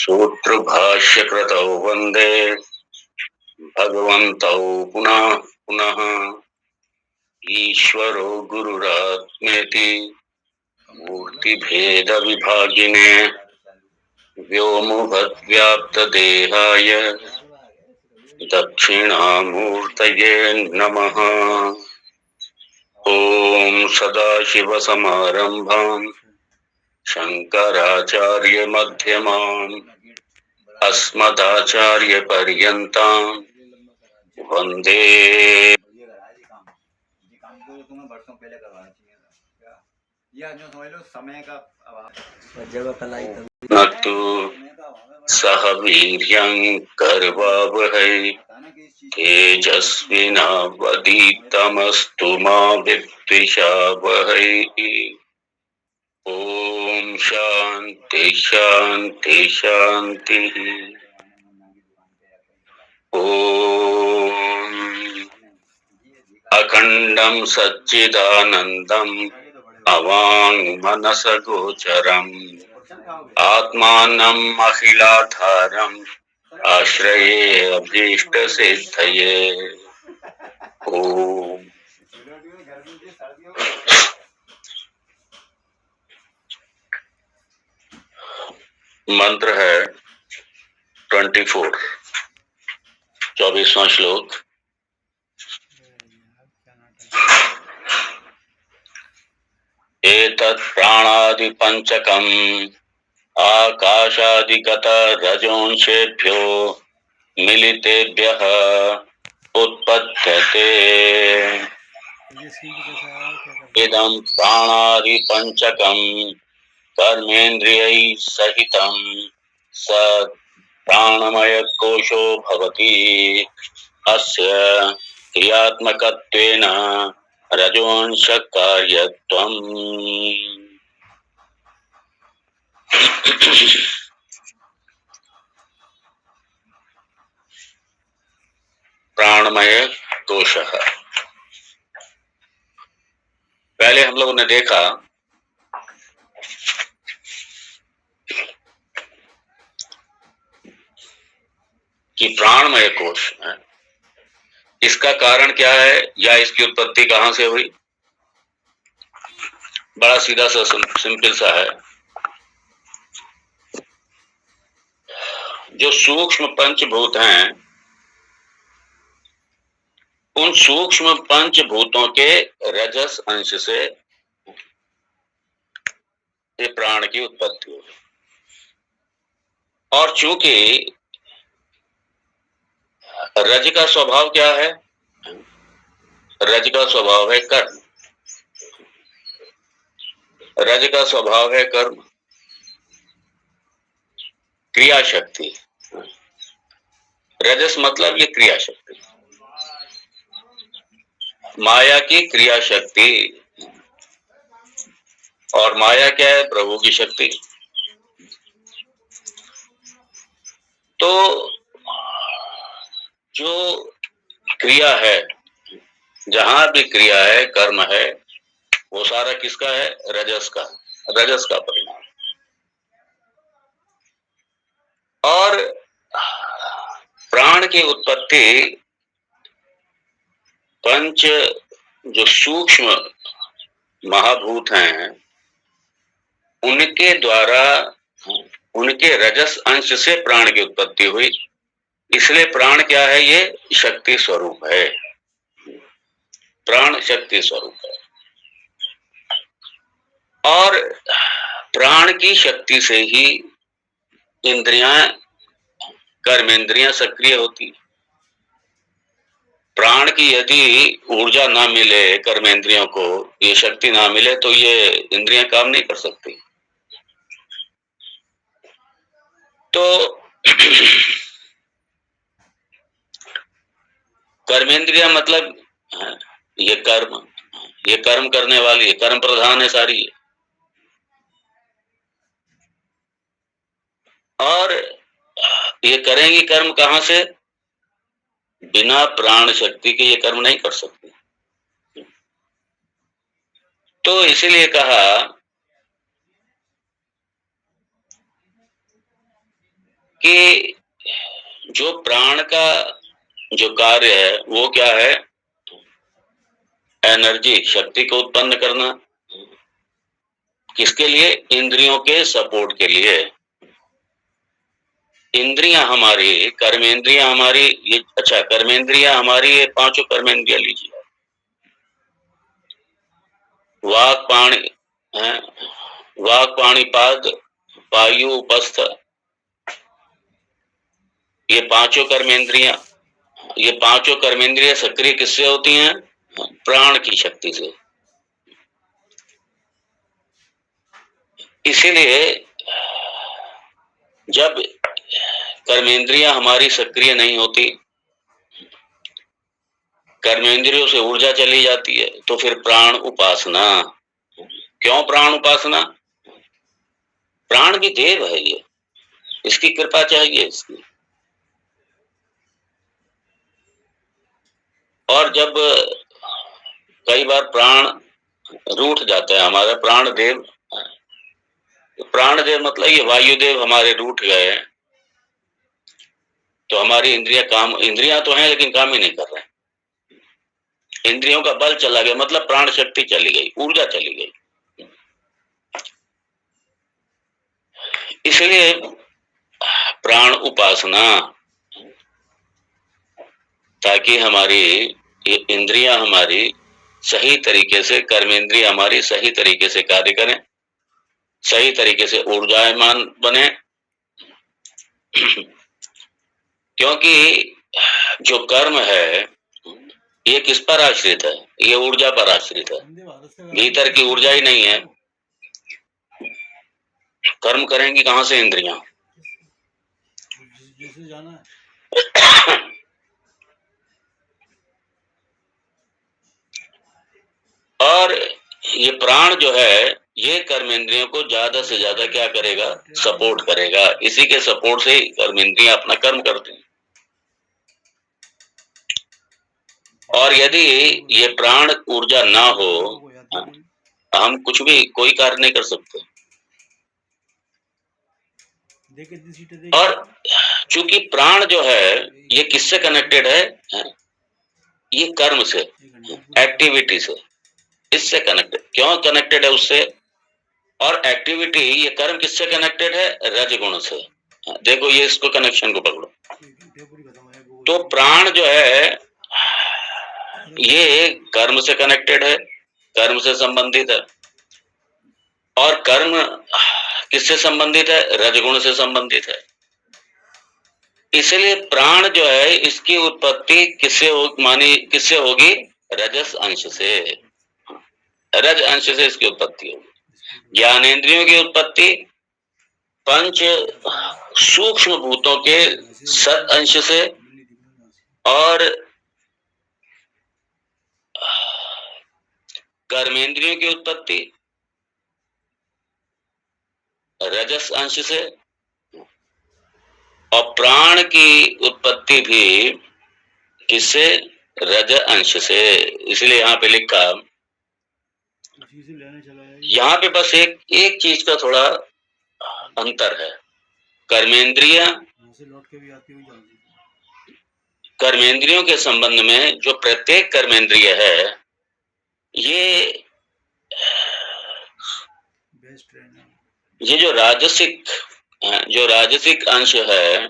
सूत्र भाष्य कृतौ वंदे भगवन्तौ पुनः पुनः ईश्वरो गुरुरात्मेति मूर्ति भेद विभागिने व्योमवद्व्याप्तदेहाय दक्षिणामूर्तये नमः। ओम सदाशिवसमारम्भाम् शंकराचार्यमध्यमाम् अस्मदाचार्यपर्यन्ताम् वंदे। नतु सह वीर्यं करवावहै तेजस्विनावधीतमस्तु मा विद्विषावहै। ओम शांति शांति शांति। ओम अखंडं सच्चिदानंदं अवांग मनस गोचरम् आत्मानं अखिलाधारम् आश्रये अभीष्ट सिद्धये। ओम मंत्र है 24, 24वां श्लोक। एतत् प्राणादि पंचकम् आकाशादिगत रजोंशेभ्यो मिलितेभ्यः उत्पद्यते। इदं प्राणादि पंचकम् कर्मेन्द्रियैः सहितं स प्राणमय कोशो भवति। अस्य क्रियात्मकत्वेन रजोंश कार्यत्वम्। प्राणमय कोश। पहले हम लोगों ने देखा कि प्राणमय कोश है, इसका कारण क्या है या इसकी उत्पत्ति कहां से हुई। बड़ा सीधा सा सिंपल सा है। जो सूक्ष्म पंचभूत हैं, उन सूक्ष्म पंचभूतों के रजस अंश से ये प्राण की उत्पत्ति हुई। और चूंकि रज का स्वभाव क्या है, रज का स्वभाव है कर्म। रज का स्वभाव है कर्म, क्रिया शक्ति। रजस मतलब ये क्रिया शक्ति, माया की क्रिया शक्ति। और माया क्या है, प्रभु की शक्ति। तो जो क्रिया है, जहां भी क्रिया है, कर्म है, वो सारा किसका है, रजस का, रजस का परिणाम। और प्राण की उत्पत्ति पंच जो सूक्ष्म महाभूत हैं, उनके द्वारा, उनके रजस अंश से प्राण की उत्पत्ति हुई। इसलिए प्राण क्या है, ये शक्ति स्वरूप है। प्राण शक्ति स्वरूप है। और प्राण की शक्ति से ही इंद्रियां, कर्मेंद्रियां सक्रिय होती। प्राण की यदि ऊर्जा ना मिले कर्मेंद्रियों को, ये शक्ति ना मिले, तो ये इंद्रियां काम नहीं कर सकती। तो कर्मेंद्रिया मतलब ये कर्म, ये कर्म करने वाली है, कर्म प्रधान है सारी है। और ये करेंगी कर्म कहां से, बिना प्राण शक्ति के ये कर्म नहीं कर सकती। तो इसीलिए कहा कि जो प्राण का जो कार्य है वो क्या है? एनर्जी, शक्ति को उत्पन्न करना। किसके लिए? इंद्रियों के सपोर्ट के लिए। इंद्रियां हमारी, कर्मेंद्रियां हमारी, ये अच्छा कर्मेंद्रियां हमारी, ये पांचों कर्मेंद्रियां लीजिए। वाक पाणी है, वाक पाणी पाद वायु उपस्थ, ये पांचों कर्मेंद्रियां, ये पांचों कर्मेंद्रियां सक्रिय किससे होती हैं? प्राण की शक्ति से। इसीलिए जब कर्मेंद्रियां हमारी सक्रिय नहीं होती, कर्मेंद्रियों से ऊर्जा चली जाती है, तो फिर प्राण उपासना। क्यों प्राण उपासना? प्राण भी देव है, ये इसकी कृपा चाहिए इसकी। और जब कई बार प्राण रूठ जाता है, हमारा प्राण देव, प्राण देव मतलब ये वायुदेव हमारे रूठ गए हैं, तो हमारी इंद्रियां तो हैं लेकिन काम ही नहीं कर रहे। इंद्रियों का बल चला गया, मतलब प्राण शक्ति चली गई, ऊर्जा चली गई। इसलिए प्राण उपासना, ताकि हमारी ये इंद्रियां हमारी सही तरीके से, कर्मेंद्रिय हमारी सही तरीके से कार्य करें, सही तरीके से ऊर्जावान बने। क्योंकि जो कर्म है ये किस पर आश्रित है? ये ऊर्जा पर आश्रित है। भीतर की ऊर्जा ही नहीं है, कर्म करेंगी कहां से इंद्रियां? और ये प्राण जो है ये कर्मेंद्रियों को ज्यादा से ज्यादा क्या करेगा? सपोर्ट करेगा। इसी के सपोर्ट से कर्मेंद्रियां अपना कर्म करती हैं। और यदि ये प्राण ऊर्जा ना हो, हम कुछ भी कोई कार्य नहीं कर सकते। और चूंकि प्राण जो है ये किससे कनेक्टेड है? ये कर्म से, एक्टिविटी से, इससे कनेक्टेड। क्यों कनेक्टेड है उससे? और एक्टिविटी, ये कर्म किससे कनेक्टेड है? रजगुण से। देखो ये इसको कनेक्शन को पकड़ो। तो प्राण जो है ये कर्म से कनेक्टेड है, कर्म से संबंधित है। और कर्म किससे संबंधित है? रजगुण से संबंधित है। इसलिए प्राण जो है इसकी उत्पत्ति किससे होगी? रजस अंश से। रज अंश से इसकी उत्पत्ति होगी। ज्ञानेंद्रियों की उत्पत्ति पंच सूक्ष्म भूतों के सत अंश से, और कर्मेंद्रियों की उत्पत्ति रजस अंश से, और प्राण की उत्पत्ति भी किससे? रज अंश से। इसलिए यहाँ पे लिखा, यहाँ पे बस एक चीज का थोड़ा अंतर है। कर्मेंद्रियों के संबंध में जो प्रत्येक कर्मेंद्रिय है ये जो राजसिक अंश है,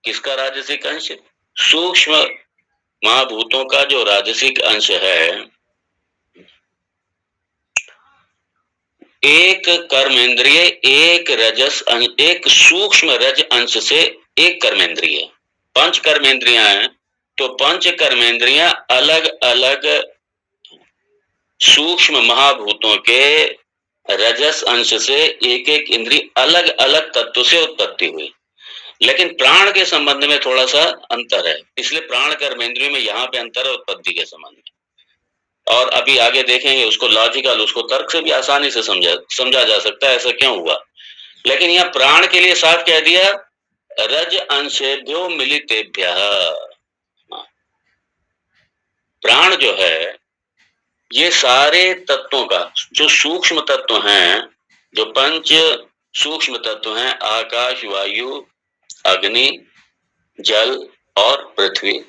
किसका राजसिक अंश? सूक्ष्म महाभूतों का जो राजसिक अंश है, एक कर्मेंद्रिय, एक सूक्ष्म रज अंश से एक कर्मेंद्रिय। पंच कर्मेंद्रियां हैं, तो पंच कर्मेंद्रियां अलग अलग सूक्ष्म महाभूतों के रजस अंश से एक एक इंद्रिय अलग अलग तत्व से उत्पत्ति हुई। लेकिन प्राण के संबंध में थोड़ा सा अंतर है, इसलिए प्राण कर्मेंद्रिय में यहाँ पे अंतर है उत्पत्ति के संबंध में। और अभी आगे देखेंगे उसको लॉजिकल, उसको तर्क से भी आसानी से समझा जा सकता है ऐसा क्यों हुआ। लेकिन यहाँ प्राण के लिए साफ कह दिया, रज अंशेभ्यो मिलितेभ्यः। प्राण जो है ये सारे तत्वों का, जो सूक्ष्म तत्व हैं, जो पंच सूक्ष्म तत्व हैं, आकाश, वायु, अग्नि, जल और पृथ्वी,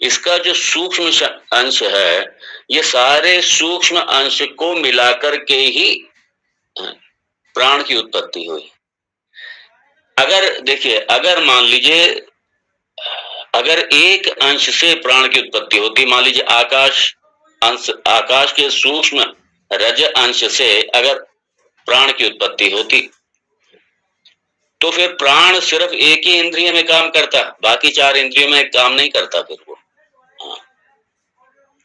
इसका जो सूक्ष्म अंश है, ये सारे सूक्ष्म अंश को मिलाकर के ही प्राण की उत्पत्ति हुई। अगर देखिए, अगर मान लीजिए, अगर एक अंश से प्राण की उत्पत्ति होती, मान लीजिए आकाश के सूक्ष्म रज अंश से अगर प्राण की उत्पत्ति होती, तो फिर प्राण सिर्फ एक ही इंद्रिय में काम करता, बाकी 4 इंद्रियों में काम नहीं करता। फिर वो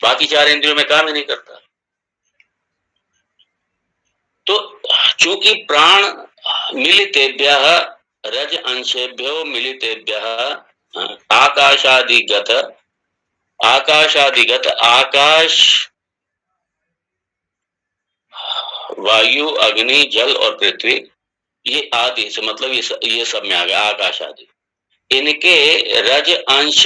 बाकी 4 इंद्रियों में काम ही नहीं करता। तो चूंकि प्राण मिलितेभ्यः रज अंशेभ्यो मिलितेभ्यः आकाशादिगत आकाश, वायु, अग्नि, जल और पृथ्वी, ये आदि से मतलब ये सब में आ गया आकाश आदि। इनके रज अंश,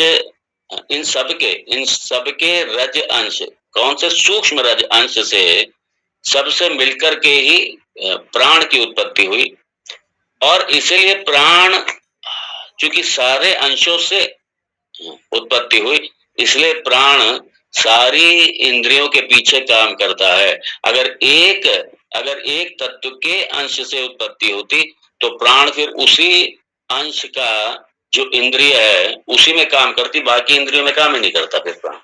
इन सबके रज अंश, कौन से सूक्ष्म रज अंश से सबसे मिलकर के ही प्राण की उत्पत्ति हुई। और इसलिए प्राण चूंकि सारे अंशों से उत्पत्ति हुई, इसलिए प्राण सारी इंद्रियों के पीछे काम करता है। अगर एक तत्व के अंश से उत्पत्ति होती, तो प्राण फिर उसी अंश का जो इंद्रिय है उसी में काम करती, बाकी इंद्रियों में काम ही नहीं करता फिर प्राण।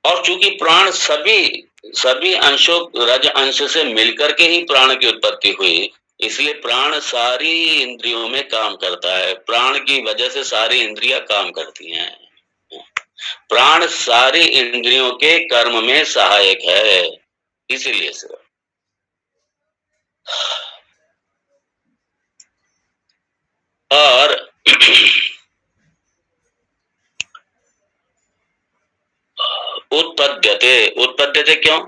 और चूंकि प्राण सभी अंशों रज अंश से मिलकर के ही प्राण की उत्पत्ति हुई, इसलिए प्राण सारी इंद्रियों में काम करता है। प्राण की वजह से सारी इंद्रियां काम करती हैं। प्राण सारी इंद्रियों के कर्म में सहायक है, इसीलिए से और उत्पद्यते क्यों?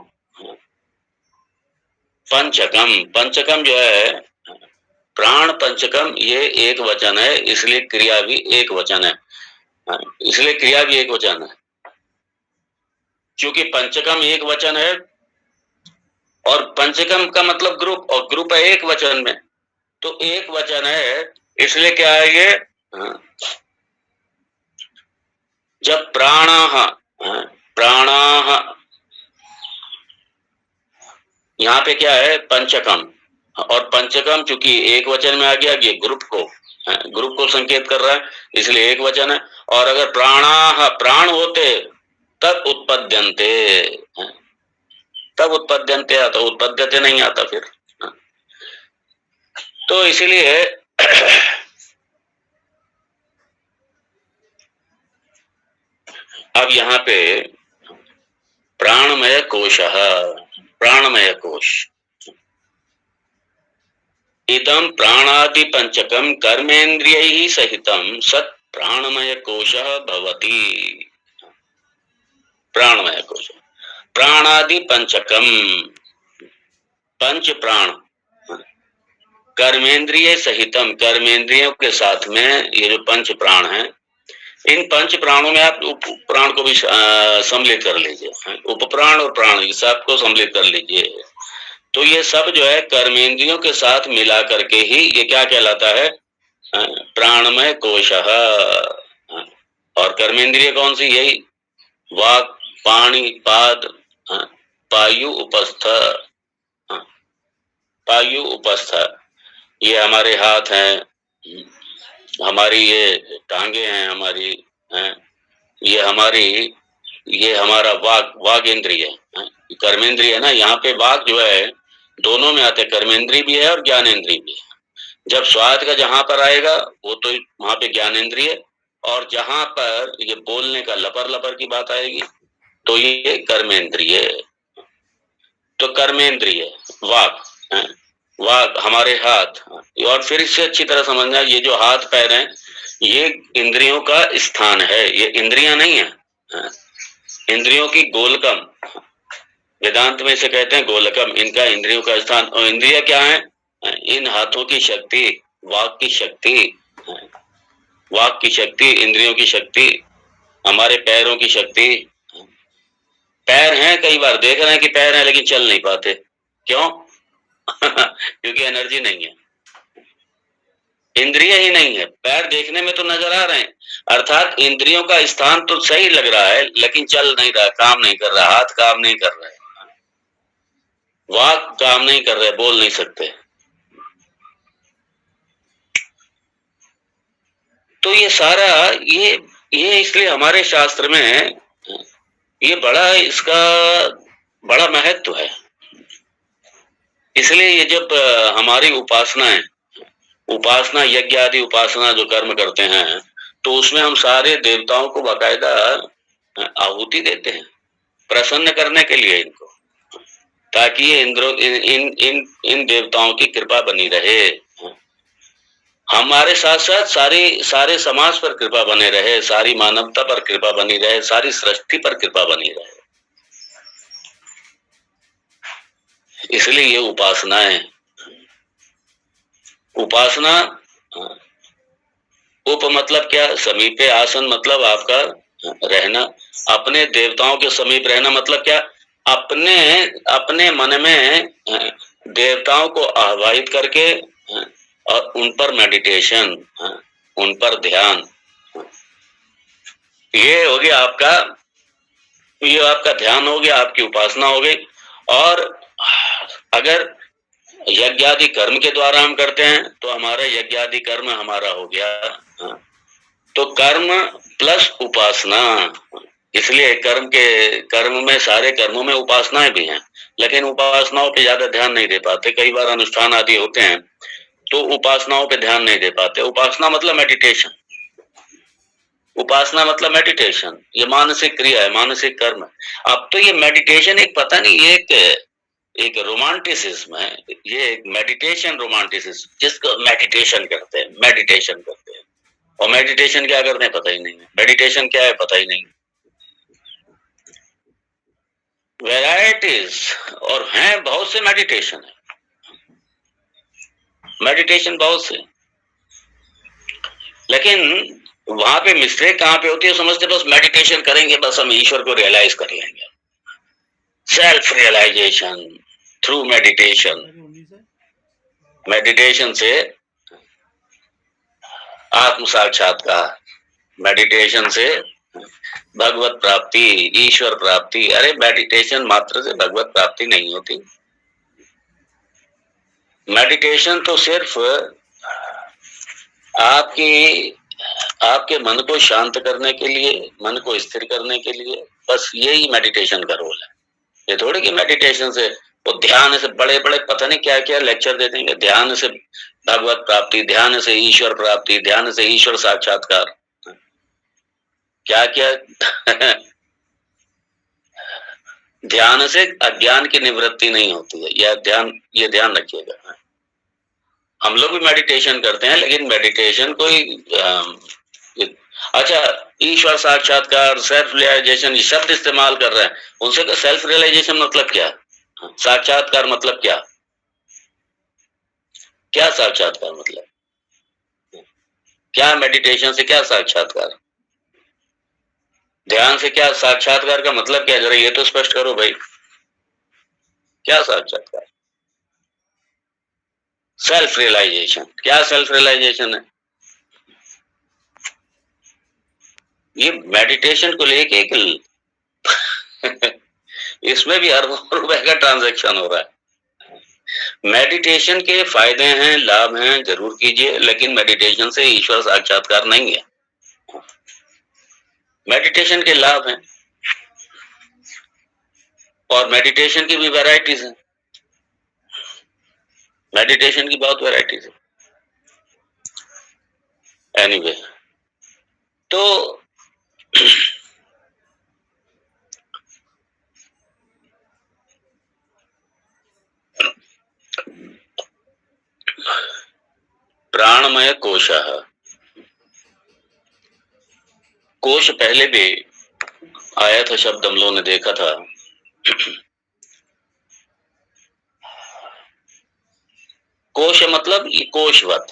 पंचकम जो है, प्राण पंचकम, ये एक वचन है, इसलिए क्रिया भी एक वचन है। क्योंकि पंचकम एक वचन है, और पंचकम का मतलब ग्रुप, और ग्रुप है एक वचन में, तो एक वचन है, इसलिए क्या है ये, जब प्राणाः यहाँ पे क्या है, पंचकम, और पंचकम चूंकि एक वचन में आ गया, ये ग्रुप को संकेत कर रहा है, इसलिए एक वचन है। और अगर प्राण होते तब उत्पद्यन्ते आता, उत्पद्यते नहीं आता फिर। तो इसीलिए अब यहाँ पे प्राणमय कोश, इदं प्राणादि पंचकम कर्मेन्द्रियैः सहितं सत् प्राणमय कोशः भवति। प्राणमय कोश, प्राणादि पंचकम, पंच प्राण, कर्मेंद्रिय सहितम, कर्मेंद्रियों के साथ में ये जो पंच प्राण हैं, इन पंच प्राणों में आप उप प्राण को भी सम्मिलित कर लीजिए, उपप्राण और प्राण इस सबको सम्मिलित कर लीजिए। तो ये सब जो है कर्मेंद्रियों के साथ मिला करके ही ये क्या कहलाता है, प्राणमय कोशः। और कर्मेंद्रिय कौन सी, यही वाक, पाणी, पाद, पायु, उपस्थ, ये हमारे हाथ हैं, हमारी ये टांगे हैं, हमारी ये हमारा वाग इंद्रिय है, कर्मेंद्रिय है ना। यहाँ पे वाग जो है दोनों में आते हैं, कर्मेंद्रिय भी है और ज्ञानेन्द्रिय भी है। जब स्वाद का जहां पर आएगा वो तो वहां पे ज्ञानेन्द्रिय, और जहां पर ये बोलने का लपर की बात आएगी तो ये कर्मेंद्रिय। तो कर्मेंद्रिय वाग हमारे हाथ, और फिर इससे अच्छी तरह समझना, ये जो हाथ पैर हैं ये इंद्रियों का स्थान है, ये इंद्रियां नहीं है। इंद्रियों की गोलकम, वेदांत में इसे कहते हैं गोलकम, इनका इंद्रियों का स्थान। और इंद्रिय क्या है, इन हाथों की शक्ति, वाक की शक्ति, इंद्रियों की शक्ति, हमारे पैरों की शक्ति। पैर हैं, कई बार देख रहे हैं कि पैर हैं लेकिन चल नहीं पाते, क्यों? क्योंकि एनर्जी नहीं है। इंद्रिय ही नहीं है, पैर देखने में तो नजर आ रहे हैं, अर्थात इंद्रियों का स्थान तो सही लग रहा है, लेकिन चल नहीं रहा, काम नहीं कर रहा, हाथ काम नहीं कर रहे, वाक काम नहीं कर रहे, बोल नहीं सकते। तो ये सारा ये इसलिए हमारे शास्त्र में ये बड़ा इसका बड़ा महत्व है। इसलिए ये जब हमारी उपासना यज्ञ आदि उपासना जो कर्म करते हैं, तो उसमें हम सारे देवताओं को बाकायदा आहुति देते हैं, प्रसन्न करने के लिए इनको, ताकि ये इंद्रो इन इन इन इन देवताओं की कृपा बनी रहे, हमारे साथ साथ सारे समाज पर कृपा बने रहे, सारी मानवता पर कृपा बनी रहे, सारी सृष्टि पर कृपा बनी रहे। इसलिए ये उपासनाएं, उपासना उप मतलब क्या, समीपे, आसन मतलब आपका रहना, अपने देवताओं के समीप रहना मतलब क्या, अपने अपने मन में देवताओं को आवाहित करके और उन पर मेडिटेशन, उन पर ध्यान, ये हो गया आपका, ये आपका ध्यान हो गया, आपकी उपासना हो गई। और अगर यज्ञादि कर्म के द्वारा हम करते हैं तो हमारा यज्ञादि कर्म हमारा हो गया, तो कर्म प्लस उपासना। इसलिए कर्म में, सारे कर्मों में उपासनाएं भी हैं, लेकिन उपासनाओं पे ज्यादा ध्यान नहीं दे पाते। कई बार अनुष्ठान आदि होते हैं तो उपासनाओं पे ध्यान नहीं दे पाते। उपासना मतलब मेडिटेशन, उपासना मतलब मेडिटेशन, ये मानसिक क्रिया है, मानसिक कर्म है। अब तो ये मेडिटेशन एक पता नहीं, एक रोमांटिसिज्म है, ये एक मेडिटेशन रोमांटिसिज्म, जिसको मेडिटेशन करते हैं और मेडिटेशन क्या करते हैं पता ही नहीं है, मेडिटेशन क्या है पता ही नहीं। वैरायटीज और हैं बहुत से, मेडिटेशन बहुत से, लेकिन वहां पे मिस्टेक कहां पे होती है, समझते बस मेडिटेशन करेंगे बस हम ईश्वर को रियलाइज कर लेंगे, self realisation through meditation, meditation से आत्म साक्षात्कार, मेडिटेशन से भगवत प्राप्ति, ईश्वर प्राप्ति। अरे मेडिटेशन मात्र से भगवत प्राप्ति नहीं होती, मेडिटेशन तो सिर्फ आपके मन को शांत करने के लिए, मन को स्थिर करने के लिए, बस यही मेडिटेशन का रोल है। ये थोड़ी कि मेडिटेशन से वो ध्यान से बड़े बड़े पता नहीं क्या क्या लेक्चर दे देंगे, ध्यान से भगवत प्राप्ति, ध्यान से ईश्वर प्राप्ति, ध्यान से ईश्वर साक्षात्कार, क्या क्या ध्यान से अज्ञान की निवृत्ति नहीं होती है, ये ध्यान रखिएगा। हम लोग भी मेडिटेशन करते हैं, लेकिन मेडिटेशन कोई अच्छा ईश्वर साक्षात्कार, सेल्फ रियलाइजेशन शब्द इस्तेमाल कर रहे हैं, उनसे का सेल्फ रियलाइजेशन मतलब क्या, साक्षात्कार मतलब क्या, क्या साक्षात्कार मतलब, क्या मेडिटेशन से क्या साक्षात्कार, ध्यान से क्या साक्षात्कार का मतलब क्या, जरा ये तो स्पष्ट करो भाई, क्या साक्षात्कार, सेल्फ रियलाइजेशन, क्या सेल्फ रियलाइजेशन है। ये मेडिटेशन को लेके एक इसमें भी अरबों रुपए का ट्रांजैक्शन हो रहा है। मेडिटेशन के फायदे हैं, लाभ हैं, जरूर कीजिए, लेकिन मेडिटेशन से ईश्वर साक्षात्कार नहीं है। मेडिटेशन के लाभ हैं और मेडिटेशन की भी वैरायटीज हैं, मेडिटेशन की बहुत वैरायटीज है। एनीवे, तो प्राणमय कोशः, कोश पहले भी आया था शब्द, हम लोगों ने देखा था। कोश मतलब ये कोशवत,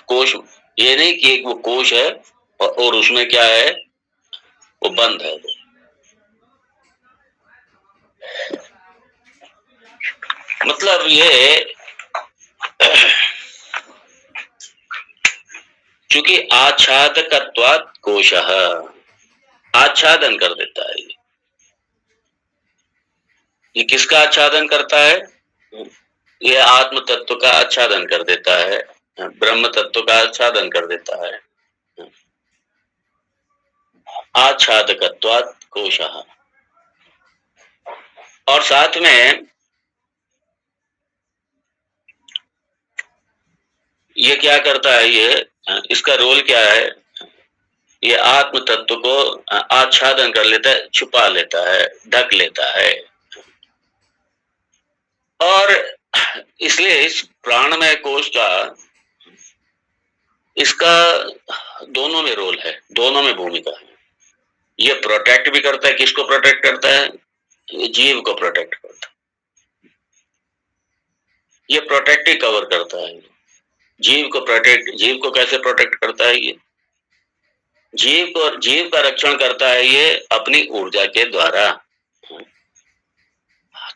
कोश ये नहीं कि एक वो कोश है और उसमें क्या है, वो बंद है। मतलब ये चूंकि आच्छादकत्वात् कोशः, आच्छादन कर देता है। ये किसका आच्छादन करता है? ये आत्म तत्व का आच्छादन कर देता है, ब्रह्म तत्व का आच्छादन कर देता है। आच्छादकत्वात् कोशः। और साथ में ये क्या करता है, ये इसका रोल क्या है? ये आत्म तत्व को आच्छादन कर लेता है, छुपा लेता है, ढक लेता है। और इसलिए इस प्राणमय कोश का, इसका दोनों में रोल है, दोनों में भूमिका है। ये प्रोटेक्ट भी करता है, किसको प्रोटेक्ट करता है? ये जीव को प्रोटेक्ट करता है। ये प्रोटेक्ट ही कवर करता है जीव को। जीव को कैसे प्रोटेक्ट करता है? ये जीव का रक्षण करता है ये अपनी ऊर्जा के द्वारा,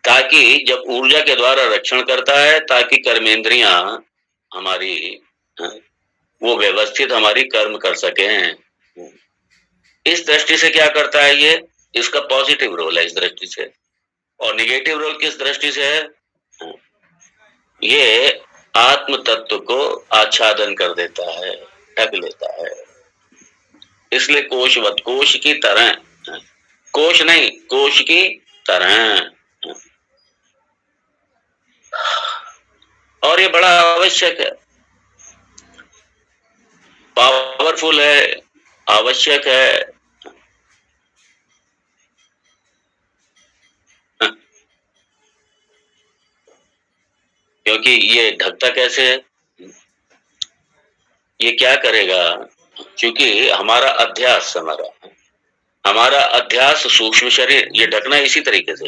ताकि जब ऊर्जा के द्वारा रक्षण करता है ताकि कर्मेंद्रियां हमारी वो व्यवस्थित हमारी कर्म कर सके। इस दृष्टि से क्या करता है ये? इसका पॉजिटिव रोल है इस दृष्टि से। और निगेटिव रोल किस दृष्टि से है? ये आत्म तत्व को आच्छादन कर देता है, ढक लेता है। इसलिए कोशवत, कोश की तरह, कोश नहीं, कोश की तरह। और ये बड़ा आवश्यक है, पावरफुल है, आवश्यक है। क्योंकि ये ढकता कैसे है? ये क्या करेगा? क्योंकि हमारा अध्यास, हमारा अध्यास सूक्ष्म शरीर, ये ढकना इसी तरीके से।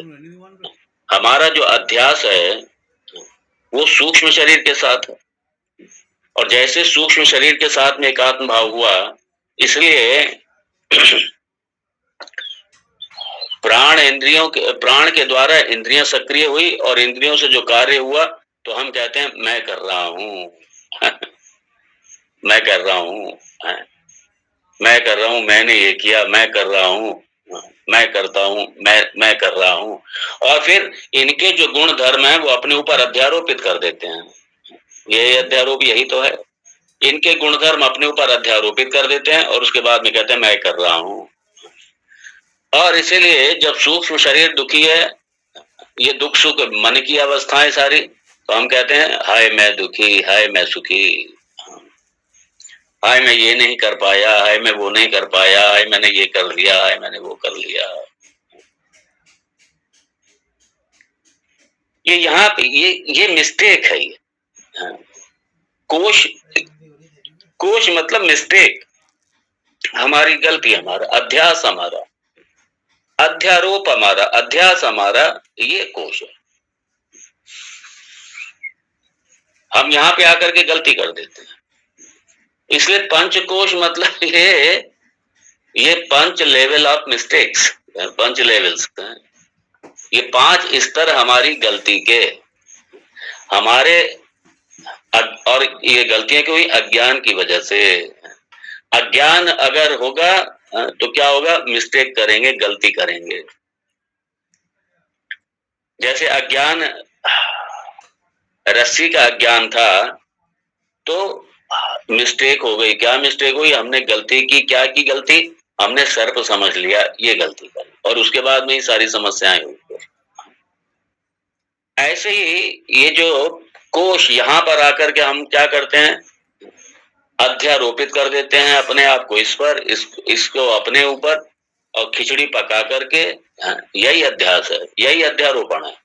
हमारा जो अध्यास है वो सूक्ष्म शरीर के साथ है, और जैसे सूक्ष्म शरीर के साथ में एकात्म भाव हुआ, इसलिए प्राण के द्वारा इंद्रियां सक्रिय हुई, और इंद्रियों से जो कार्य हुआ तो हम कहते हैं मैं कर रहा हूं मैं कर रहा हूं, मैं कर रहा हूं, मैंने ये किया, मैं कर रहा हूं, मैं करता हूं, मैं कर रहा हूं। और फिर इनके जो गुण धर्म है वो अपने ऊपर अध्यारोपित कर देते हैं। ये अध्यारोप यही तो है, इनके गुणधर्म अपने ऊपर अध्यारोपित कर देते हैं और उसके बाद में कहते हैं मैं कर रहा हूं। और इसीलिए जब सूक्ष्म शरीर दुखी है, ये दुख सुख मन की अवस्थाएं सारी, तो हम कहते हैं हाय मैं दुखी, हाय मैं सुखी, हाय मैं ये नहीं कर पाया, हाय मैं वो नहीं कर पाया, हाय मैंने ये कर लिया, हाय मैंने वो कर लिया। ये यहाँ पे ये मिस्टेक है। ये कोश मतलब मिस्टेक, हमारी गलती, हमारा अध्यास, हमारा अध्यारोप, हमारा अध्यास, हमारा ये कोश है। हम यहाँ पे आकर के गलती कर देते हैं। इसलिए पंचकोश मतलब ये 5 लेवल ऑफ मिस्टेक्स, 5 लेवल्स, ये 5 स्तर हमारी गलती के, हमारे और ये गलतियां क्यों हुई? अज्ञान की वजह से। अज्ञान अगर होगा तो क्या होगा? मिस्टेक करेंगे, गलती करेंगे। जैसे अज्ञान, रस्सी का अज्ञान था तो मिस्टेक हो गई। क्या मिस्टेक हुई? हमने गलती की। क्या की गलती? हमने सर्प समझ लिया, ये गलती करी, और उसके बाद में ही सारी समस्याएं हुई। ऐसे ही ये जो कोश, यहाँ पर आकर के हम क्या करते हैं? अध्यारोपित कर देते हैं अपने आप को इस पर, इसको अपने ऊपर, और खिचड़ी पका करके, यही अध्यास है, यही अध्यारोपण है।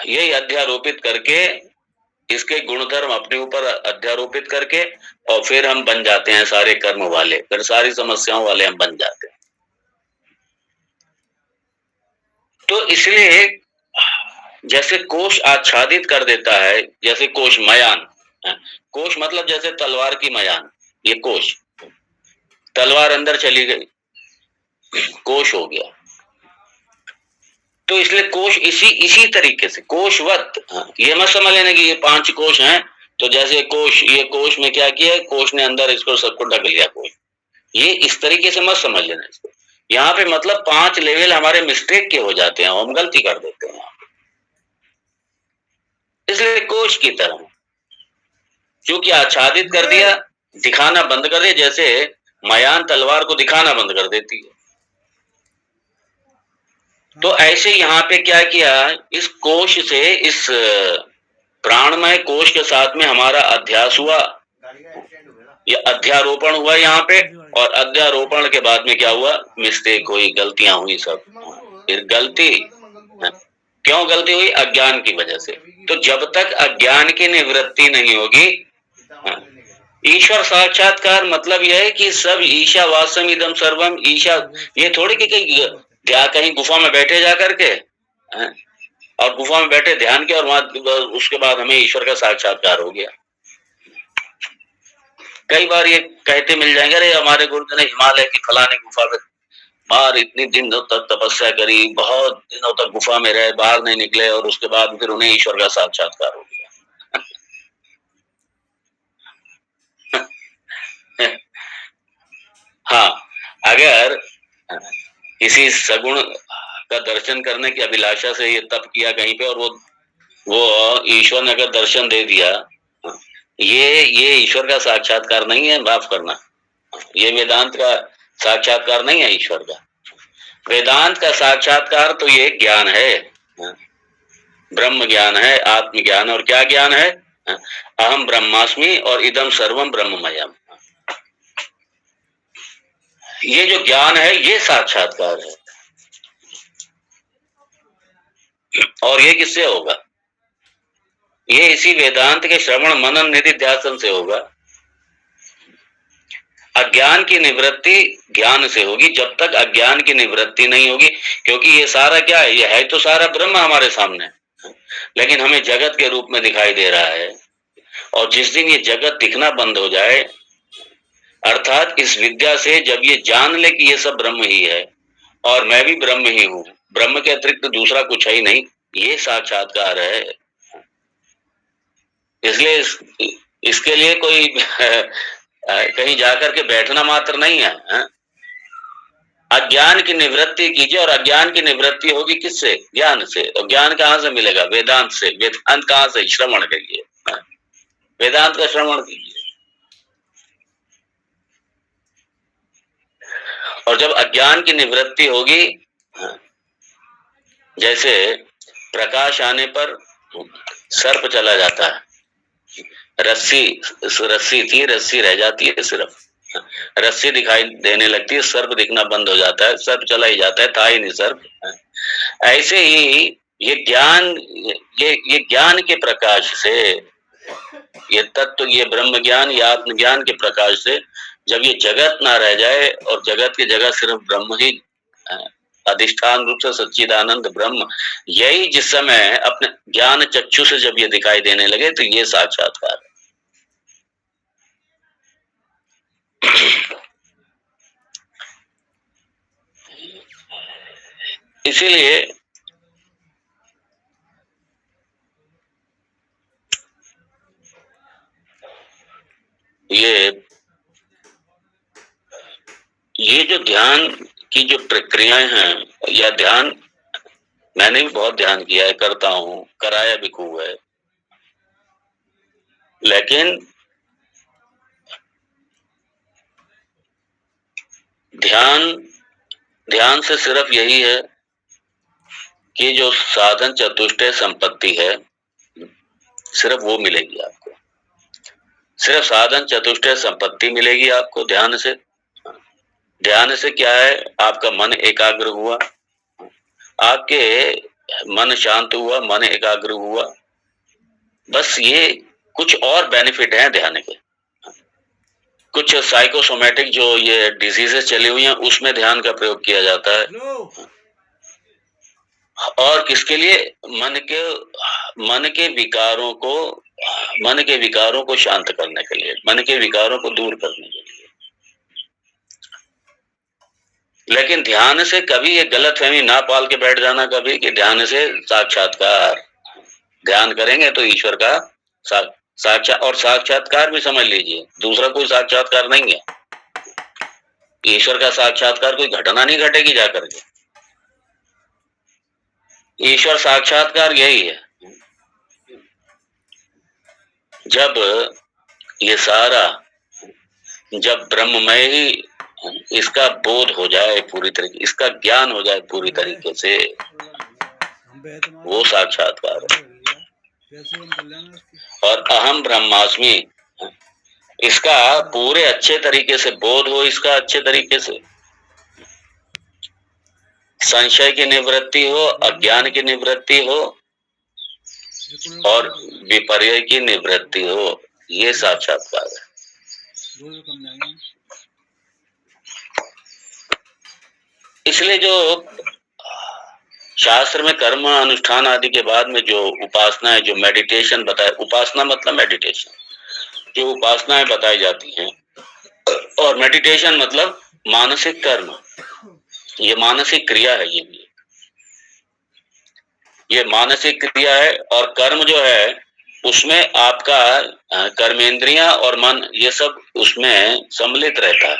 यही अध्यारोपित करके, इसके गुणधर्म अपने ऊपर अध्यारोपित करके, और फिर हम बन जाते हैं सारे कर्म वाले, फिर सारी समस्याओं वाले हम बन जाते हैं। तो इसलिए जैसे कोश आच्छादित कर देता है, जैसे कोश मयान, कोश मतलब जैसे तलवार की मयान, ये कोश, तलवार अंदर चली गई, कोश हो गया। तो इसलिए कोश इसी तरीके से कोशवत, ये मत समझ लेना कि ये 5 कोश हैं तो जैसे कोश, ये कोश में क्या किया, कोश ने अंदर इसको सबको ढक लिया कोश। ये इस तरीके से मत समझ लेना इसको। यहाँ पे मतलब 5 लेवल हमारे मिस्टेक के हो जाते हैं, हम गलती कर देते हैं। इसलिए कोश की तरह क्योंकि आच्छादित कर दिया, दिखाना बंद कर दिया, जैसे मयान तलवार को दिखाना बंद कर देती है। तो ऐसे यहाँ पे क्या किया, इस कोश से, इस प्राणमय कोश के साथ में हमारा अध्यास हुआ, ये अध्यारोपण हुआ यहाँ पे, और अध्यारोपण के बाद में क्या हुआ, मिस्टेक हुई, गलतियां हुई सब। फिर गलती, क्यों गलती हुई, अज्ञान की वजह से। तो जब तक अज्ञान की निवृत्ति नहीं होगी, ईश्वर साक्षात्कार मतलब यह है कि सब ईशावास्यम इदम सर्वम, ईशा, ये थोड़ी कि कहीं गुफा में बैठे जा करके, और गुफा में बैठे ध्यान के, और वहां उसके बाद हमें ईश्वर का साक्षात्कार हो गया। कई बार ये कहते मिल जाएंगे, अरे हमारे गुरुजी ने हिमालय की फलानी गुफा में बाहर इतनी दिनों तक तपस्या करी, बहुत दिनों तक गुफा में रहे, बाहर नहीं निकले, और उसके बाद फिर उन्हें ईश्वर का साक्षात्कार हो गया। हाँ, अगर किसी सगुण का दर्शन करने की अभिलाषा से ये तप किया कहीं पे, और वो ईश्वर ने अगर दर्शन दे दिया, ये ईश्वर का साक्षात्कार नहीं है, माफ करना, ये वेदांत का साक्षात्कार नहीं है ईश्वर का। वेदांत का साक्षात्कार तो ये ज्ञान है, ब्रह्म ज्ञान है, आत्म ज्ञान। और क्या ज्ञान है, अहम ब्रह्मास्मि और इदम सर्वम ब्रह्ममयम। ये जो ज्ञान है ये साक्षात्कार है। और ये किससे होगा, ये इसी वेदांत के श्रवण मनन निधिध्यासन से होगा। अज्ञान की निवृत्ति ज्ञान से होगी, जब तक अज्ञान की निवृत्ति नहीं होगी, क्योंकि ये सारा क्या है, ये है तो सारा ब्रह्म हमारे सामने, लेकिन हमें जगत के रूप में दिखाई दे रहा है। और जिस दिन ये जगत दिखना बंद हो जाए, अर्थात इस विद्या से जब ये जान ले कि ये सब ब्रह्म ही है और मैं भी ब्रह्म ही हूं, ब्रह्म के अतिरिक्त दूसरा कुछ है ही नहीं, ये साक्षात्कार है। इसलिए इसके लिए कोई कहीं जाकर के बैठना मात्र नहीं है, अज्ञान की निवृत्ति कीजिए, और अज्ञान की निवृत्ति होगी किससे, ज्ञान से। और ज्ञान कहाँ से मिलेगा, वेदांत से। वेदांत कहाँ से, श्रवण करिए, वेदांत का श्रवण कीजिए। और जब अज्ञान की निवृत्ति होगी, जैसे प्रकाश आने पर सर्प चला जाता है, रस्सी थी, रस्सी रह जाती है, सिर्फ रस्सी दिखाई देने लगती है, सर्प दिखना बंद हो जाता है, सर्प चला ही जाता है, था ही नहीं सर्प। ऐसे ही ये ज्ञान, ये ज्ञान के प्रकाश से, ये तत्व, ये ब्रह्म ज्ञान, ये आत्म ज्ञान के प्रकाश से जब ये जगत ना रह जाए और जगत की जगह सिर्फ ब्रह्म ही, अधिष्ठान रूप से सच्चिदानंद ब्रह्म, यही जिस समय अपने ज्ञान चक्षु से जब ये दिखाई देने लगे, तो ये साक्षात्कार है। इसीलिए ये जो ध्यान की जो प्रक्रियाएं हैं, या ध्यान मैंने भी बहुत ध्यान किया है, करता हूं, कराया भी खूब है, लेकिन ध्यान से सिर्फ यही है कि जो साधन चतुष्टय संपत्ति है, सिर्फ वो मिलेगी आपको, सिर्फ साधन चतुष्टय संपत्ति मिलेगी आपको ध्यान से। ध्यान से क्या है, आपका मन एकाग्र हुआ, आपके मन शांत हुआ, मन एकाग्र हुआ, बस ये कुछ और बेनिफिट हैं ध्यान के। कुछ साइकोसोमेटिक जो ये डिजीजेस चली हुई हैं, उसमें ध्यान का प्रयोग किया जाता है। और किसके लिए, मन के विकारों को शांत करने के लिए, मन के विकारों को दूर करने के लिए। लेकिन ध्यान से कभी ये गलतफहमी ना पाल के बैठ जाना कभी कि ध्यान से साक्षात्कार, ध्यान करेंगे तो ईश्वर का और साक्षात्कार भी समझ लीजिए, दूसरा कोई साक्षात्कार नहीं है। ईश्वर का साक्षात्कार कोई घटना नहीं घटेगी जाकर के। ईश्वर साक्षात्कार यही है, जब ये सारा, जब ब्रह्ममय ही इसका बोध हो जाए पूरी तरीके, इसका ज्ञान हो जाए पूरी तरीके से, वो साक्षात्कार है। और अहम ब्रह्मास्मि, इसका पूरे अच्छे तरीके से बोध हो, इसका अच्छे तरीके से संशय की निवृत्ति हो, अज्ञान की निवृत्ति हो और विपर्य की निवृत्ति हो, ये साक्षात्कार है। इसलिए जो शास्त्र में कर्म अनुष्ठान आदि के बाद में जो उपासना है, जो मेडिटेशन बताए, उपासना मतलब मेडिटेशन, जो उपासनाएं बताई जाती हैं, और मेडिटेशन मतलब मानसिक कर्म, ये मानसिक क्रिया है, ये मानसिक क्रिया है। और कर्म जो है उसमें आपका कर्मेंद्रियां और मन, ये सब उसमें सम्मिलित रहता है।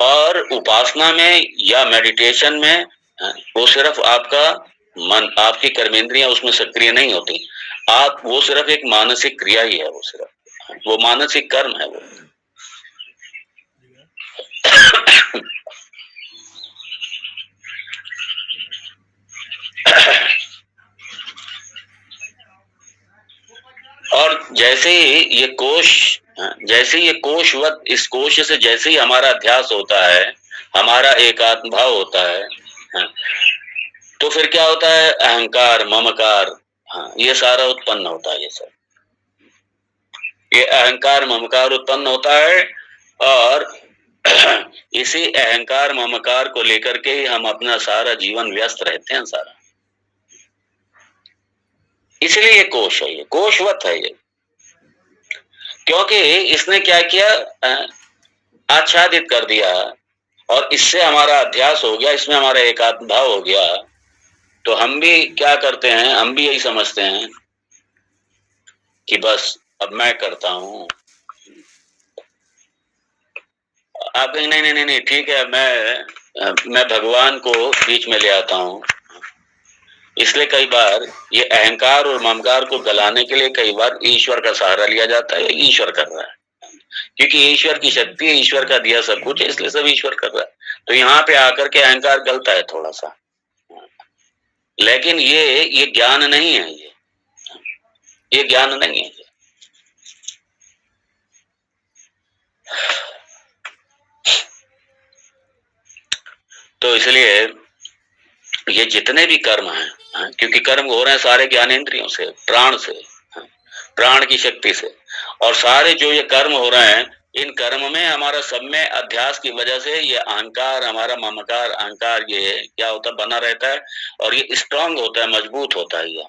और उपासना में या मेडिटेशन में वो सिर्फ आपका मन, आपकी कर्मेंद्रियां उसमें सक्रिय नहीं होती, आप, वो सिर्फ एक मानसिक क्रिया ही है, वो सिर्फ वो मानसिक कर्म है वो। और जैसे ही ये कोश, जैसे ये कोशवत, इस कोश से जैसे ही हमारा अध्यास होता है, हमारा एकात्म भाव होता है, तो फिर क्या होता है, अहंकार, ममकार, ये सारा उत्पन्न होता है। ये सब, ये अहंकार ममकार उत्पन्न होता है। और इसी अहंकार ममकार को लेकर के ही हम अपना सारा जीवन व्यस्त रहते हैं सारा। इसलिए ये कोश है, ये कोशवत है ये, क्योंकि इसने क्या किया, आच्छादित कर दिया, और इससे हमारा अध्यास हो गया, इसमें हमारा एकात्म भाव हो गया। तो हम भी क्या करते हैं, हम भी यही समझते हैं कि बस अब मैं करता हूं। आप कहेंगे नहीं नहीं नहीं, ठीक है, मैं भगवान को बीच में ले आता हूं। इसलिए कई बार ये अहंकार और ममकार को गलाने के लिए कई बार ईश्वर का सहारा लिया जाता है। ईश्वर कर रहा है, क्योंकि ईश्वर की शक्ति है, ईश्वर का दिया सब कुछ है, इसलिए सब ईश्वर कर रहा है। तो यहाँ पे आकर के अहंकार गलता है थोड़ा सा, लेकिन ये ज्ञान नहीं है, ये ज्ञान नहीं है। तो इसलिए ये जितने भी कर्म हैं, क्योंकि कर्म हो रहे हैं सारे ज्ञानेंद्रियों से, प्राण से, प्राण की शक्ति से, और सारे जो ये कर्म हो रहे हैं, इन कर्म में हमारा सब में अध्यास की वजह से ये अहंकार, हमारा ममकार, अहंकार, ये क्या होता है, बना रहता है, और ये स्ट्रांग होता है, मजबूत होता है ये।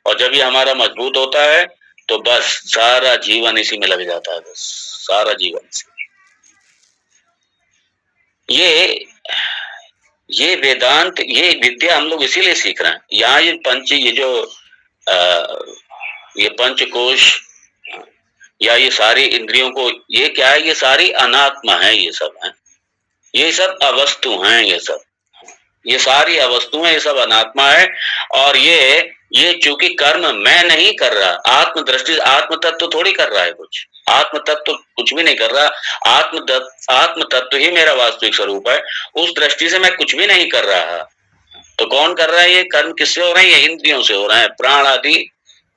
और जब ये हमारा मजबूत होता है तो बस सारा जीवन इसी में लग जाता है, बस सारा जीवन इसी। ये वेदांत, ये विद्या हम लोग इसीलिए सीख रहे हैं। यहाँ ये पंचकोश या ये सारी इंद्रियों को, ये क्या है, ये सारी अनात्मा है, ये सब है, ये सब अवस्तु हैं, ये सारी अवस्तुएं, ये सब अनात्मा है। और ये चूंकि कर्म मैं नहीं कर रहा, आत्म दृष्टि, आत्म तत्व थोड़ी कर रहा है कुछ, आत्म तत्व कुछ भी नहीं कर रहा, आत्म तत्व ही मेरा वास्तविक स्वरूप है, उस दृष्टि से मैं कुछ भी नहीं कर रहा। तो कौन कर रहा है ये कर्म, किससे हो रहे हैं, ये इंद्रियों से हो रहे हैं, प्राण आदि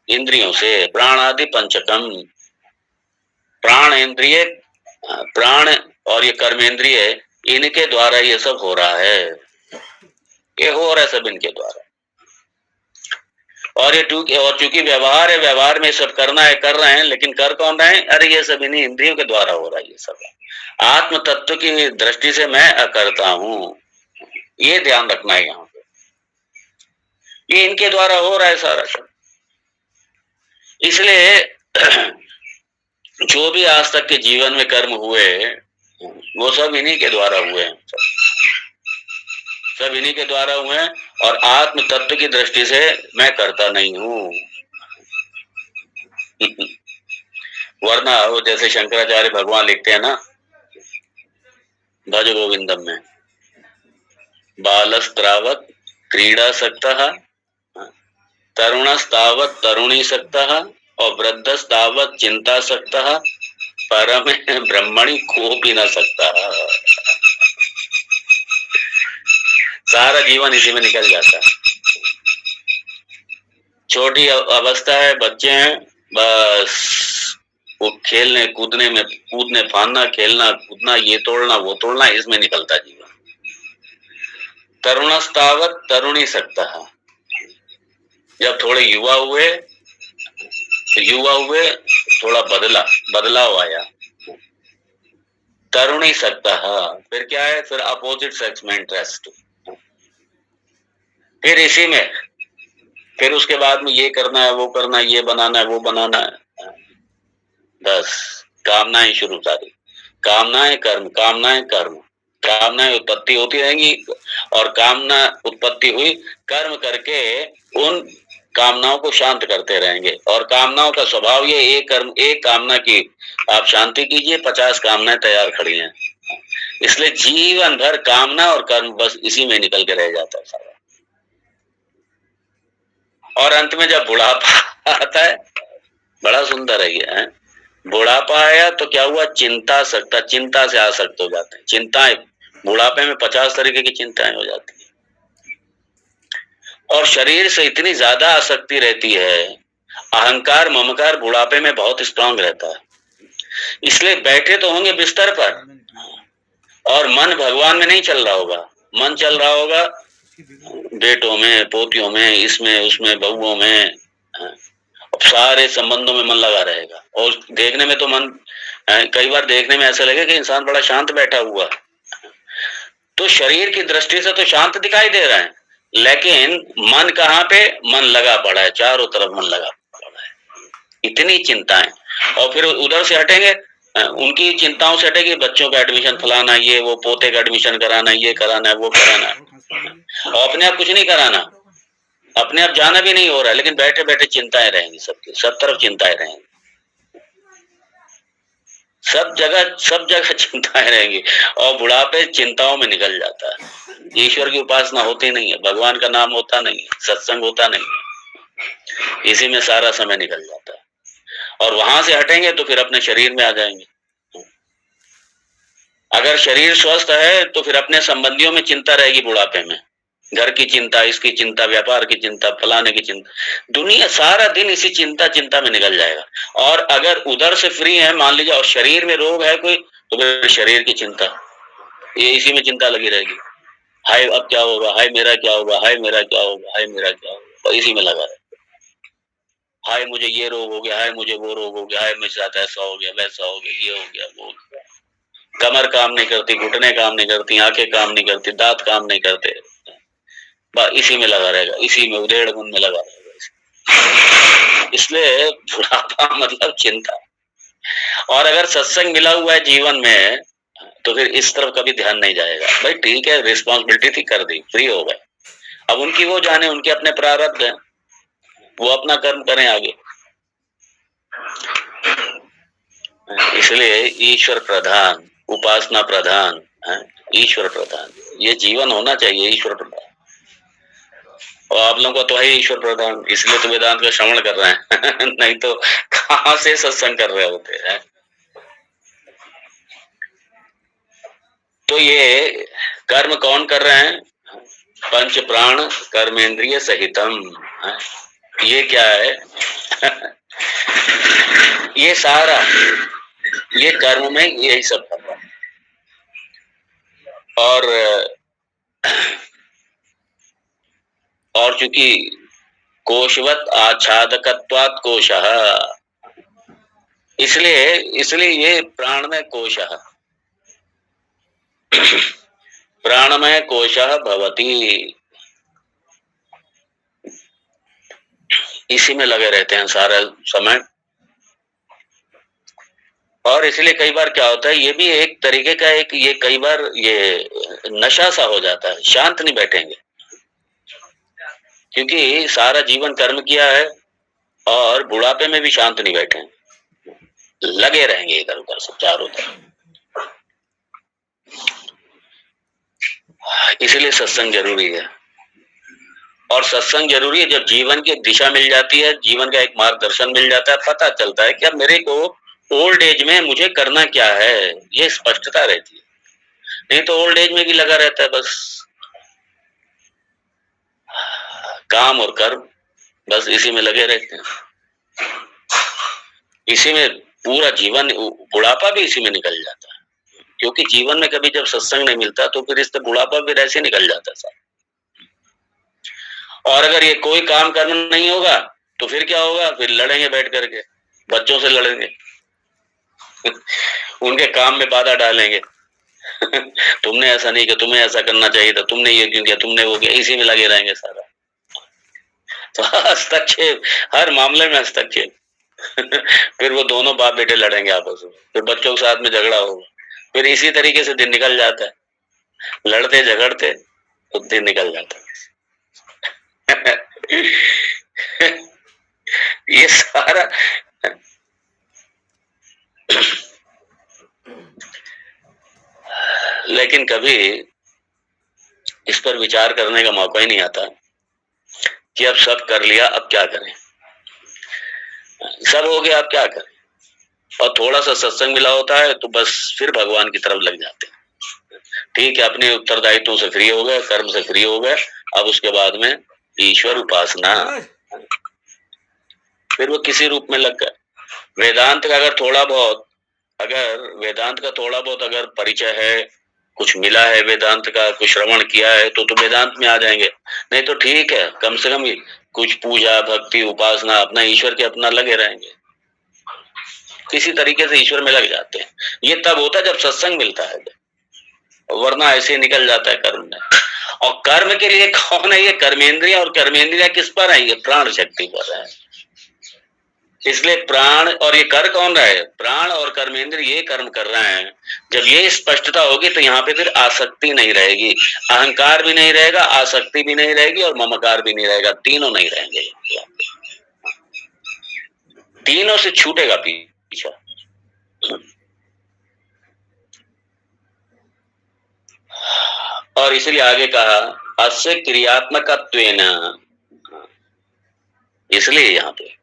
इंद्रियों से, प्राण आदि पंचकम, प्राण इंद्रिय, प्राण और ये कर्मेंद्रिय, इनके द्वारा ये सब हो रहा है, ये हो रहा है सब इनके द्वारा। और चूंकि व्यवहार है, व्यवहार में सब करना है, कर रहे हैं, लेकिन कर कौन रहे हैं, अरे ये सब इन्हीं इंद्रियों के द्वारा हो रहा है, ये सब आत्म तत्व की दृष्टि से मैं अकर्ता हूं, ये ध्यान रखना है यहाँ पे, ये इनके द्वारा हो रहा है सारा सब। इसलिए जो भी आज तक के जीवन में कर्म हुए वो सब इन्हीं के द्वारा हुए हैं, सब इन्हीं के द्वारा हुए हैं। और आत्म तत्व की दृष्टि से मैं करता नहीं हूं, वरना वो जैसे शंकराचार्य भगवान लिखते हैं ना भज गोविंदम में, बालस्त्रावत क्रीडासक्तः, तरुणस्तावत तरुणीसक्तः और वृद्धस्तावत चिंतासक्तः, परम ब्रह्मणि कोपी न सकता। सारा जीवन इसी में निकल जाता है। छोटी अवस्था है, बच्चे हैं, बस वो खेलने कूदने फानना, खेलना कूदना, ये तोड़ना वो तोड़ना, इसमें निकलता जीवन। तरुणस्तावत तरुणी सकता है, जब थोड़े युवा हुए थोड़ा बदलाव आया, तरुणी सकता है, फिर क्या है, फिर अपोजिट सेक्स में इंटरेस्ट, फिर इसी में, फिर उसके बाद में ये करना है वो करना है, ये बनाना है वो बनाना है, बस कामनाएं शुरू सारी, कामनाएं कर्म, कामनाएं उत्पत्ति होती रहेंगी और कामना उत्पत्ति हुई, कर्म करके उन कामनाओं को शांत करते रहेंगे। और कामनाओं का स्वभाव ये, एक कामना की आप शांति कीजिए, 50 कामनाएं तैयार खड़ी हैं। इसलिए जीवन भर कामना और कर्म बस इसी में निकल के रह जाता है सारा। और अंत में जब बुढ़ापा आता है, बड़ा सुंदर है ये, बुढ़ापा आया तो क्या हुआ, चिंता से आसक्त हो जाते हैं। चिंताएं बुढ़ापे में 50 तरीके की चिंताएं हो जाती है और शरीर से इतनी ज्यादा आसक्ति रहती है, अहंकार ममकार बुढ़ापे में बहुत स्ट्रांग रहता है। इसलिए बैठे तो होंगे बिस्तर पर और मन भगवान में नहीं चल रहा होगा, मन चल रहा होगा बेटों में, पोतियों में, इसमें उसमें, बहुओं में, सारे संबंधों में मन लगा रहेगा। और देखने में तो मन, कई बार देखने में ऐसा लगे कि इंसान बड़ा शांत बैठा हुआ है, तो शरीर की दृष्टि से तो शांत दिखाई दे रहा है, लेकिन मन कहाँ पे, मन लगा पड़ा है, चारों तरफ मन लगा पड़ा है, इतनी चिंताएं। और फिर उधर से हटेंगे, उनकी चिंताओं से हटेगी, बच्चों का एडमिशन फलाना, ये वो, पोते का एडमिशन कराना, ये कराना है वो कराना है, और अपने आप कुछ नहीं कराना, अपने आप जाना भी नहीं हो रहा है, लेकिन बैठे बैठे चिंताएं रहेंगी, सबकी सब तरफ चिंताएं रहेंगी, सब जगह चिंताएं रहेंगी और बुढ़ापे चिंताओं में निकल जाता है। ईश्वर की उपासना होती नहीं है, भगवान का नाम होता नहीं है, सत्संग होता नहीं है, इसी में सारा समय निकल जाता है। और वहां से हटेंगे तो फिर अपने शरीर में आ जाएंगे। अगर शरीर स्वस्थ है तो फिर अपने संबंधियों में चिंता रहेगी बुढ़ापे में, घर की चिंता, इसकी चिंता, व्यापार की चिंता, फलाने की चिंता, दुनिया सारा दिन इसी चिंता में निकल जाएगा। और अगर उधर से फ्री है मान लीजिए और शरीर में रोग है कोई, तो फिर शरीर की चिंता, ये इसी में चिंता लगी रहेगी, हाय अब क्या होगा, हाय मेरा क्या होगा, हाय मेरा क्या होगा, हाय मेरा क्या होगा, तो इसी में लगा है। हाय मुझे ये रोग हो गया, हाय मुझे वो रोग हो गया, हाय मेरे साथ ऐसा हो गया, वैसा हो गया, ये हो गया, वो हो गया। कमर काम नहीं करती, घुटने काम नहीं करती, आंखें काम नहीं करती, दांत काम नहीं करते, इसी में लगा रहेगा, इसी में उधेड़ बुन में लगा रहेगा। इसलिए बुढ़ापा मतलब चिंता। और अगर सत्संग मिला हुआ है जीवन में तो फिर इस तरफ कभी ध्यान नहीं जाएगा। भाई ठीक है, रिस्पॉन्सिबिलिटी थी, कर दी, फ्री हो गए, अब उनकी वो जाने, उनके अपने प्रारब्ध हैं, वो अपना कर्म करें आगे। इसलिए ईश्वर प्रधान, उपासना प्रधान, ईश्वर प्रधान, ये जीवन होना चाहिए, ईश्वर प्रधान। और आप लोगों को तो है ईश्वर प्रधान, इसलिए तो वेदांत का श्रवण कर रहे हैं नहीं तो कहां से सत्संग कर रहे होते हैं। तो ये कर्म कौन कर रहे हैं, पंच प्राण कर्मेंद्रिय सहितम, ये क्या है ये सारा, ये कर्म में यही सब कर रहा है। और चूंकि कोशवत आच्छादकत्वात् कोशः, इसलिए ये प्राणमय कोशः, प्राणमय कोशः भवति, इसी में लगे रहते हैं सारा समय। और इसलिए कई बार क्या होता है, ये भी एक तरीके का ये कई बार ये नशा सा हो जाता है, शांत नहीं बैठेंगे, क्योंकि सारा जीवन कर्म किया है और बुढ़ापे में भी शांत नहीं बैठे, लगे रहेंगे इधर उधर सब चारों तरफ। इसलिए सत्संग जरूरी है। और सत्संग जरूरी है जब जीवन की दिशा मिल जाती है, जीवन का एक मार्गदर्शन मिल जाता है, पता चलता है कि अब मेरे को ओल्ड एज में मुझे करना क्या है, ये स्पष्टता रहती है। नहीं तो ओल्ड एज में भी लगा रहता है बस काम और कर्म, बस इसी में लगे रहते हैं। इसी में पूरा जीवन, बुढ़ापा भी इसी में निकल जाता है। क्योंकि जीवन में कभी जब सत्संग नहीं मिलता तो फिर इससे बुढ़ापा भी ऐसे निकल जाता है। और अगर ये कोई काम करना नहीं होगा तो फिर क्या होगा, फिर लड़ेंगे बैठ करके, बच्चों से लड़ेंगे उनके काम में बाधा डालेंगे तुमने ऐसा नहीं किया, तुम्हें ऐसा करना चाहिए था, तुमने ये क्यों किया, तुमने वो किया, इसी में लगे रहेंगे सारा। तो हस्तक्षेप, हर मामले में हस्तक्षेप फिर वो दोनों बाप बेटे लड़ेंगे आपस में, फिर बच्चों के साथ में झगड़ा होगा, फिर इसी तरीके से दिन निकल जाता है, लड़ते झगड़ते तो दिन निकल जाता है ये सारा लेकिन कभी इस पर विचार करने का मौका ही नहीं आता कि अब सब कर लिया, अब क्या करें, सब हो गया, अब क्या करें। और थोड़ा सा सत्संग मिला होता है तो बस फिर भगवान की तरफ लग जाते हैं। ठीक है, अपने उत्तरदायित्वों से फ्री हो गए, कर्म से फ्री हो गए, अब उसके बाद में ईश्वर उपासना, फिर वो किसी रूप में लग गए। वेदांत का अगर थोड़ा बहुत, अगर परिचय है, कुछ मिला है वेदांत का, कुछ श्रवण किया है तो वेदांत में आ जाएंगे। नहीं तो ठीक है, कम से कम कुछ पूजा भक्ति उपासना अपना ईश्वर के अपना लगे रहेंगे, किसी तरीके से ईश्वर में लग जाते हैं। ये तब होता है जब सत्संग मिलता है, वरना ऐसे ही निकल जाता है कर्म में। और कर्म के लिए कौन है ये कर्मेंद्रिया, और कर्मेंद्रिया किस पर है, ये प्राण शक्ति पर है। इसलिए प्राण, और ये कर कौन रहा है, प्राण और कर्मेंद्र ये कर्म कर रहे हैं। जब ये स्पष्टता होगी तो यहाँ पे फिर आसक्ति नहीं रहेगी, अहंकार भी नहीं रहेगा, आसक्ति भी नहीं रहेगी और ममकार भी नहीं रहेगा, तीनों नहीं रहेंगे। तीनों से छूटेगा पीछा। और इसलिए आगे कहा अस्य क्रियात्मकत्वेन, इसलिए यहाँ पे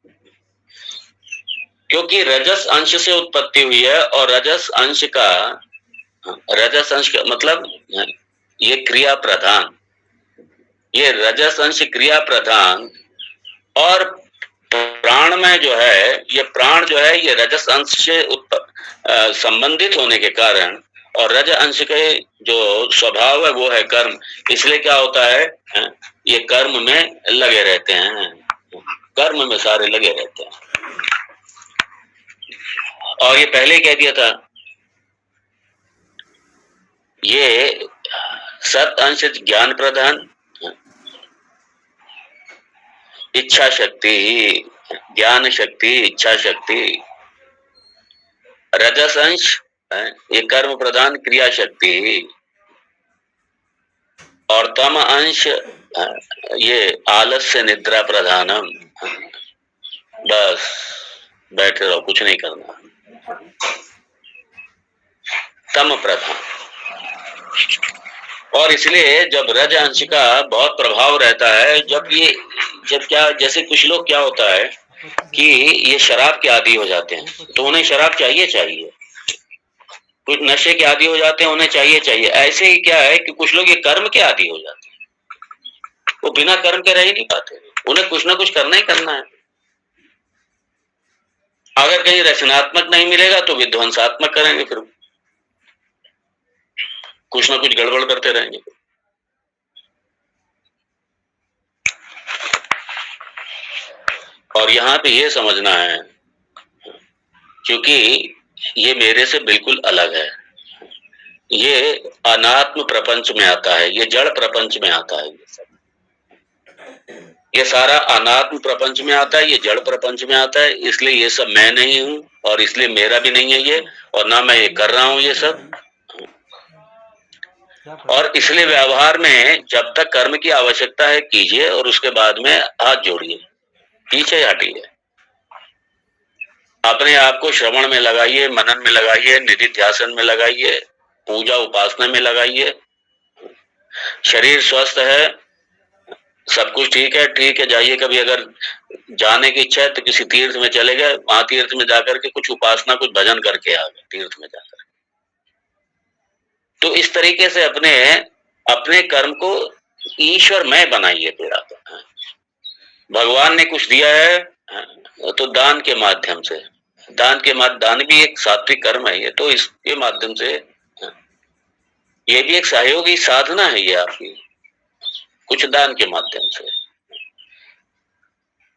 क्योंकि रजस अंश से उत्पत्ति हुई है, और रजस अंश का मतलब ये क्रिया प्रधान, ये रजस अंश क्रिया प्रधान, और प्राण में जो है, ये प्राण जो है ये रजस अंश से संबंधित होने के कारण, और रज अंश के जो स्वभाव है वो है कर्म, इसलिए क्या होता है, ये कर्म में लगे रहते हैं, कर्म में सारे लगे रहते हैं। और ये पहले ही कह दिया था, ये सत अंश ज्ञान प्रधान, इच्छा शक्ति, ज्ञान शक्ति, इच्छा शक्ति, रजस अंश ये कर्म प्रधान क्रिया शक्ति, और तम अंश ये आलस्य निद्रा प्रधानम, बस बैठे रहो, कुछ नहीं करना, तम प्रधान। और इसलिए जब रज अंश का बहुत प्रभाव रहता है, जब क्या, जैसे कुछ लोग क्या होता है कि ये शराब के आदी हो जाते हैं तो उन्हें शराब चाहिए, कुछ नशे के आदी हो जाते हैं, उन्हें चाहिए। ऐसे ही क्या है कि कुछ लोग ये कर्म के आदी हो जाते हैं, वो बिना कर्म के रह ही नहीं पाते, उन्हें कुछ ना कुछ करना ही करना है। अगर कहीं रचनात्मक नहीं मिलेगा तो विध्वंसात्मक करेंगे, फिर कुछ ना कुछ गड़बड़ करते रहेंगे। और यहाँ पे ये समझना है, क्योंकि ये मेरे से बिल्कुल अलग है, ये अनात्म प्रपंच में आता है, ये जड़ प्रपंच में आता है, ये सारा अनात्म प्रपंच में आता है, ये जड़ प्रपंच में आता है। इसलिए ये सब मैं नहीं हूं, और इसलिए मेरा भी नहीं है ये, और ना मैं ये कर रहा हूं ये सब। और इसलिए व्यवहार में जब तक कर्म की आवश्यकता है कीजिए, और उसके बाद में हाथ जोड़िए, पीछे हटिए। अपने आप को श्रवण में लगाइए, मनन में लगाइए, निधिध्यासन में लगाइए, पूजा उपासना में लगाइए। शरीर स्वस्थ है, सब कुछ ठीक है, जाइए। कभी अगर जाने की इच्छा है तो किसी तीर्थ में चले गए, वहां तीर्थ में जाकर के कुछ उपासना, कुछ भजन करके आ गए तीर्थ में जाकर। तो इस तरीके से अपने अपने कर्म को ईश्वरमय बनाइए। फिर आप भगवान ने कुछ दिया है तो दान के माध्यम से, दान भी एक सात्विक कर्म है। ये तो इसके माध्यम से, ये भी एक सहयोगी साधना है ये आपकी। कुछ दान के माध्यम से,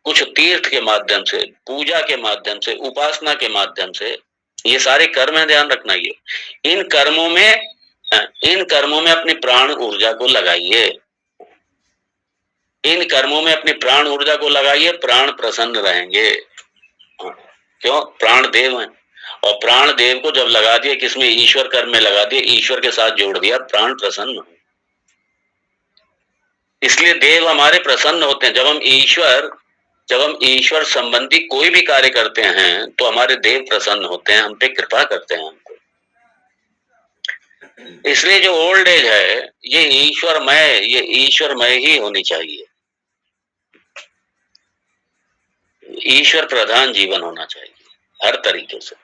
कुछ तीर्थ के माध्यम से, पूजा के माध्यम से, उपासना के माध्यम से, ये सारे कर्म है, ध्यान रखना। ये इन कर्मों में अपनी प्राण ऊर्जा को लगाइए। इन कर्मों में अपनी प्राण ऊर्जा को लगाइए, प्राण प्रसन्न रहेंगे। क्यों? प्राण देव हैं, और प्राण देव को जब लगा दिया किसमें? ईश्वर कर्म में लगा दिया, ईश्वर के साथ जोड़ दिया, प्राण प्रसन्न हो। इसलिए देव हमारे प्रसन्न होते हैं। जब हम ईश्वर संबंधी कोई भी कार्य करते हैं तो हमारे देव प्रसन्न होते हैं, हम पे कृपा करते हैं हमको। इसलिए जो ओल्ड एज है ये ईश्वरमय ही होनी चाहिए। ईश्वर प्रधान जीवन होना चाहिए हर तरीके से।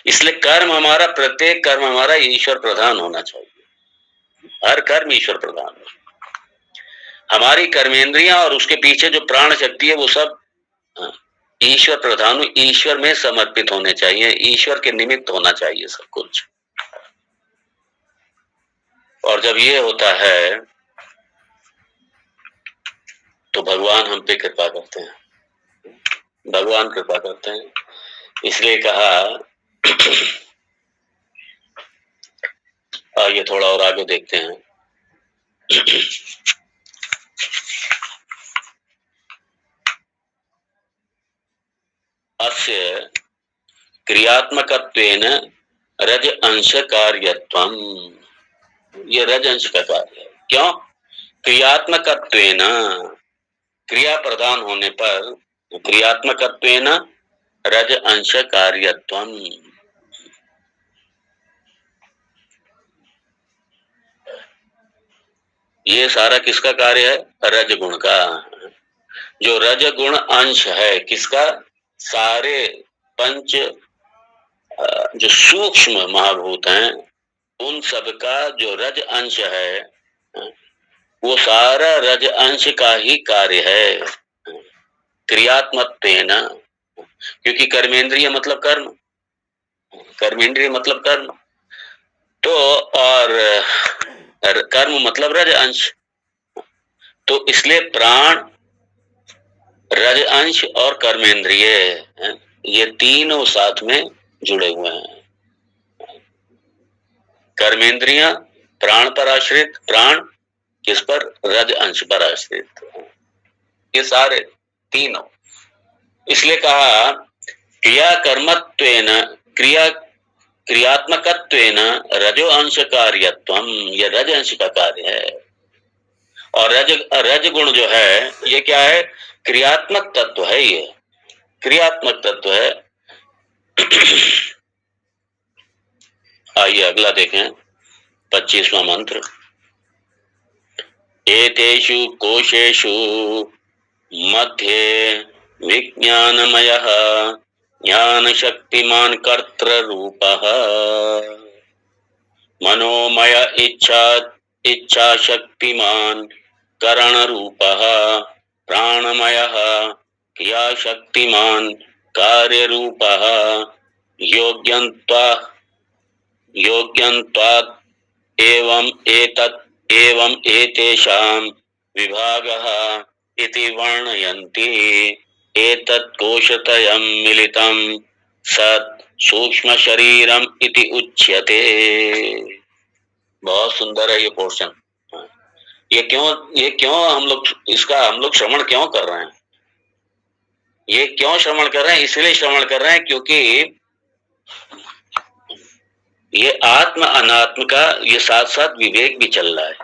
इसलिए प्रत्येक कर्म हमारा ईश्वर प्रधान होना चाहिए। हर कर्म ईश्वर प्रधान हो। हमारी कर्मेंद्रियां और उसके पीछे जो प्राण शक्ति है वो सब ईश्वर प्रधान, ईश्वर में समर्पित होने चाहिए, ईश्वर के निमित्त होना चाहिए सब कुछ। और जब ये होता है तो भगवान हम पे कृपा करते हैं, भगवान कृपा करते हैं। इसलिए कहा ये थोड़ा और आगे देखते हैं। अस्य क्रियात्मकत्वेन रज अंश कार्यत्वम। ये रज अंश का कार्य है। क्यों? क्रियात्मकत्वेन, क्रिया प्रधान होने पर, क्रियात्मकत्वेन रज अंश कार्यत्वम। ये सारा किसका कार्य है? रजगुण का। जो रजगुण अंश है किसका? सारे पंच जो सूक्ष्म महाभूत हैं उन सब का जो रज अंश है वो सारा रज अंश का ही कार्य है। क्रियात्मकत्वेन, क्योंकि कर्मेंद्रिय मतलब कर्म, कर्मेंद्रिय मतलब कर्म, तो और कर्म मतलब रज अंश। तो इसलिए प्राण, रज अंश और कर्मेंद्रिय ये तीनों साथ में जुड़े हुए हैं। कर्मेंद्रियां प्राण पर आश्रित, प्राण किस पर? रज अंश पर आश्रित, ये सारे तीनों। इसलिए कहा क्रिया कर्मत्वेन, क्रियात्मकत्वेन रजो अंश कार्यत्वम। ये रज अंश का कार्य है। और रज गुण जो है ये क्या है? क्रियात्मक तत्व है। ये क्रियात्मक तत्व है। आइए अगला देखें, 25वां मंत्र। एतेषु कोशेषु मध्ये विज्ञानमयः ज्ञान शक्तिमान कर्तृरूपः मनोमय इच्छा शक्तिमान करण रूपः प्राणमयः क्रिया शक्तिमान कार्य रूपः योग्यन्त्वात् एवं एतेषां विभागः इति वर्णयन्ति। एतत् कोशत्रयं मिलितं सत् सूक्ष्म शरीरम इति उच्यते। बहुत सुंदर है ये पोर्शन। ये क्यों हम लोग श्रवण क्यों कर रहे हैं? ये क्यों श्रवण कर रहे हैं? इसलिए श्रवण कर रहे हैं क्योंकि ये आत्म अनात्म का ये साथ साथ विवेक भी चल रहा है।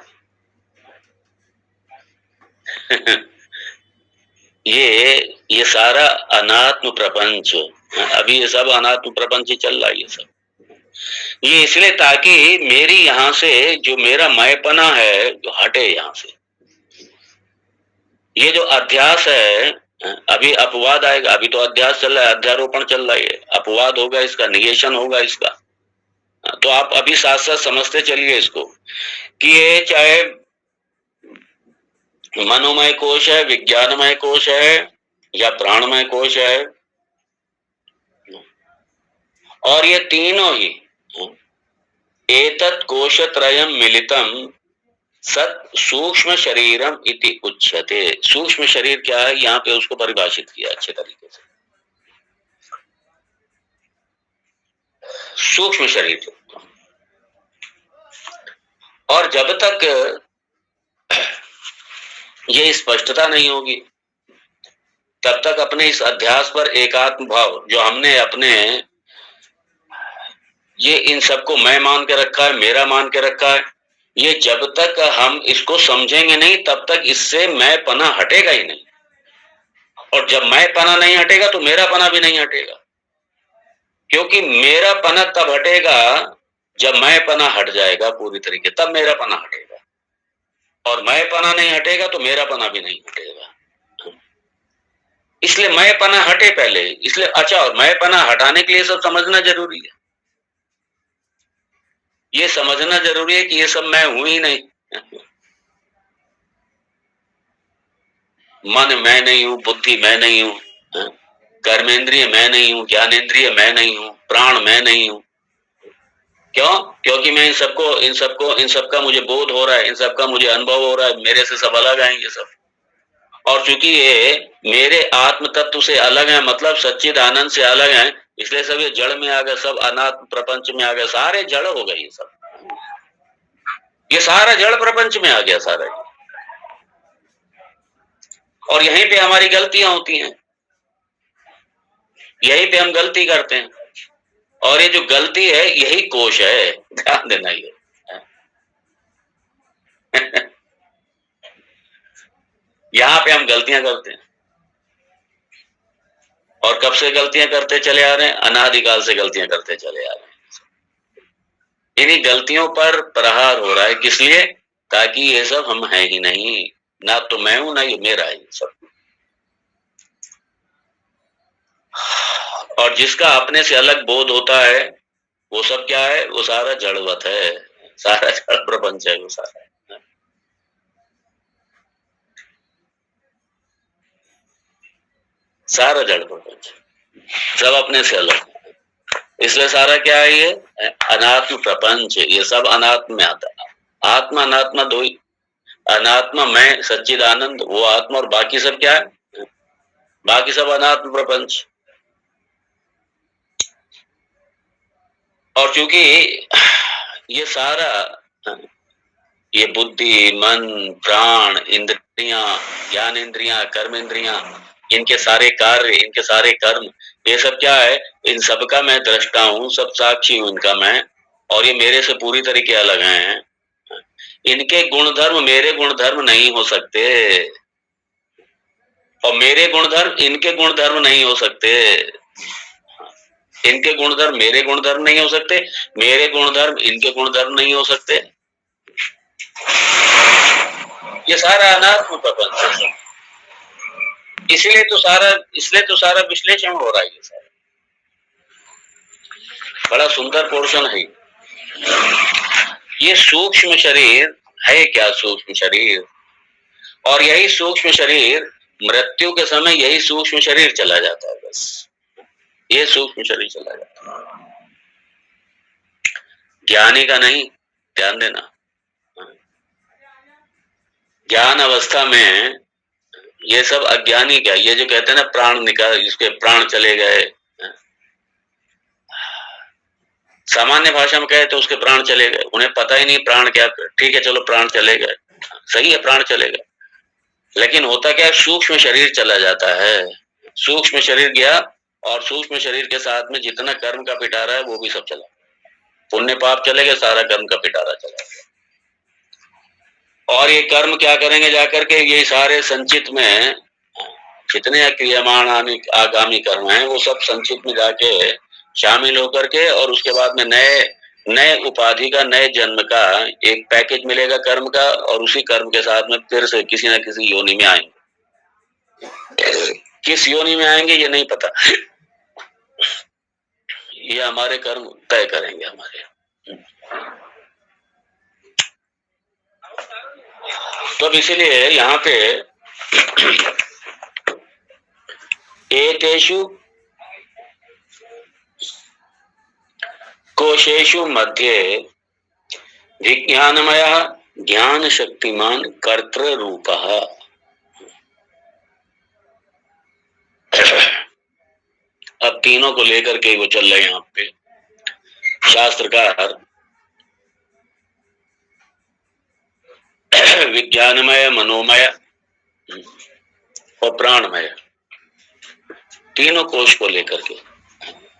ये सारा अनात्म प्रपंच, अभी ये सब अनात्म प्रपंच ही चल रहा है ये सब। ये इसलिए ताकि मेरी यहाँ से जो मेरा मैंपना है जो हटे यहाँ से। ये जो अध्यास है, अभी अपवाद आएगा, अभी तो अध्यास चल रहा है, अध्यारोपण चल रहा है, अपवाद होगा इसका, निगेशन होगा इसका। तो आप अभी साथ साथ समझते चलिए इसको कि ये चाहे मनोमय कोश है, विज्ञानमय कोश है या प्राणमय कोश है, और ये तीनों ही एतत् कोशत्रयं मिलितं सत सूक्ष्म शरीरम इति उच्यते। सूक्ष्म शरीर क्या है, यहाँ पे उसको परिभाषित किया अच्छे तरीके से। सूक्ष्म शरीर, और जब तक ये स्पष्टता नहीं होगी तब तक अपने इस अध्यास पर एकात्म भाव जो हमने अपने ये इन सबको मैं मान के रखा है, मेरा मान के रखा है, ये जब तक हम इसको समझेंगे नहीं तब तक इससे मैं पना हटेगा ही नहीं। और जब मैं पना नहीं हटेगा तो मेरा पना भी नहीं हटेगा, क्योंकि मेरा पना तब हटेगा जब मैं पना हट जाएगा पूरी तरीके, तब मेरा पना हटेगा। और मैं पना नहीं हटेगा तो मेरा पना भी नहीं हटेगा। इसलिए मैं पना हटे पहले, इसलिए अच्छा, और मैं पना हटाने के लिए सब समझना जरूरी है। ये समझना जरूरी है कि ये सब मैं हूं ही नहीं। मन मैं नहीं हूं, बुद्धि मैं नहीं हूं, कर्मेंद्रिय मैं नहीं हूं, ज्ञानेंद्रिय मैं नहीं हूं, प्राण मैं नहीं हूं। क्यों? क्योंकि मैं इन सबका मुझे बोध हो रहा है, इन सबका मुझे अनुभव हो रहा है, मेरे से सब अलग है ये सब। और चूंकि ये मेरे आत्म तत्व से अलग है, मतलब सच्चिद आनंद से अलग है, इसलिए सब ये जड़ में आ गए, सब अनात्म प्रपंच में आ गए, सारे जड़ हो गए ये सब। ये सारा जड़ प्रपंच में आ गया सारा। और यहीं पे हमारी गलतियां होती हैं, यहीं पे हम गलती करते हैं। और ये जो गलती है यही कोश है, ध्यान देना ये। यहाँ पे हम गलतियां करते हैं, और कब से गलतियां करते चले आ रहे हैं? अनादिकाल से गलतियां करते चले आ रहे हैं। इन्हीं गलतियों पर प्रहार हो रहा है, किस लिए? ताकि ये सब हम है ही नहीं, ना तो मैं हूं ना ये मेरा है ये सब। और जिसका अपने से अलग बोध होता है वो सब क्या है? वो सारा जड़वत है, सारा जड़ प्रपंच है वो सारा। सारा जड़ प्रपंच सब अपने से अलग, इसलिए सारा क्या है? ये अनात्म प्रपंच, ये सब अनात्म में आता है। आत्मा अनात्मा दो ही, अनात्मा मैं सच्चिदानंद वो आत्मा, और बाकी सब क्या है? बाकी सब अनात्म प्रपंच। और चूंकि ये सारा, ये बुद्धि, मन, प्राण, इंद्रियां, ज्ञान इंद्रियां, कर्म इंद्रियां, इनके सारे कार्य, इनके सारे कर्म, ये सब क्या है? इन सब का मैं दृष्टा हूं, सब साक्षी हूं इनका मैं, और ये मेरे से पूरी तरीके अलग हैं। इनके गुणधर्म मेरे गुणधर्म नहीं हो सकते, और मेरे गुणधर्म इनके गुणधर्म नहीं हो सकते। इनके गुणधर्म मेरे गुणधर्म नहीं हो सकते, मेरे गुणधर्म इनके गुणधर्म नहीं हो सकते। ये सारा अनात्म प्रपंच है। इसलिए तो सारा विश्लेषण हो रहा है। ये सारा बड़ा सुंदर पोर्शन है। ये सूक्ष्म शरीर है क्या? सूक्ष्म शरीर, और यही सूक्ष्म शरीर मृत्यु के समय यही सूक्ष्म शरीर चला जाता है, बस ये सूक्ष्म शरीर चला जाता है, ज्ञानी का नहीं। ध्यान देना, ज्ञान अवस्था में ये सब अज्ञानी क्या, ये जो कहते हैं ना प्राण निकाल, इसके प्राण चले गए, सामान्य भाषा में कहे तो उसके प्राण चले गए, उन्हें पता ही नहीं प्राण क्या। ठीक है चलो प्राण चले गए, सही है प्राण चले गए, लेकिन होता क्या है? सूक्ष्म शरीर चला जाता है, सूक्ष्म शरीर गया, और सूक्ष्म शरीर के साथ में जितना कर्म का पिटारा है वो भी सब चला, पुण्य पाप चले गए, सारा कर्म का पिटारा चला गया। और ये कर्म क्या करेंगे जाकर के? ये सारे संचित में जितने क्रियमाण आगामी कर्म हैं वो सब संचित में जाके शामिल होकर के, और उसके बाद में नए नए उपाधि का, नए जन्म का एक पैकेज मिलेगा कर्म का, और उसी कर्म के साथ में फिर से किसी न किसी योनि में आएंगे। किस योनि में आएंगे ये नहीं पता, ये हमारे कर्म तय करेंगे हमारे। तो अब इसीलिए यहाँ पे एतेषु कोशेषु मध्ये विज्ञानमयः ज्ञान शक्तिमान कर्तृ रूपः। अब तीनों को लेकर के वो चल रहे हैं यहाँ पे शास्त्रकार। विज्ञानमय, मनोमय और प्राणमय, तीनों कोश को लेकर के,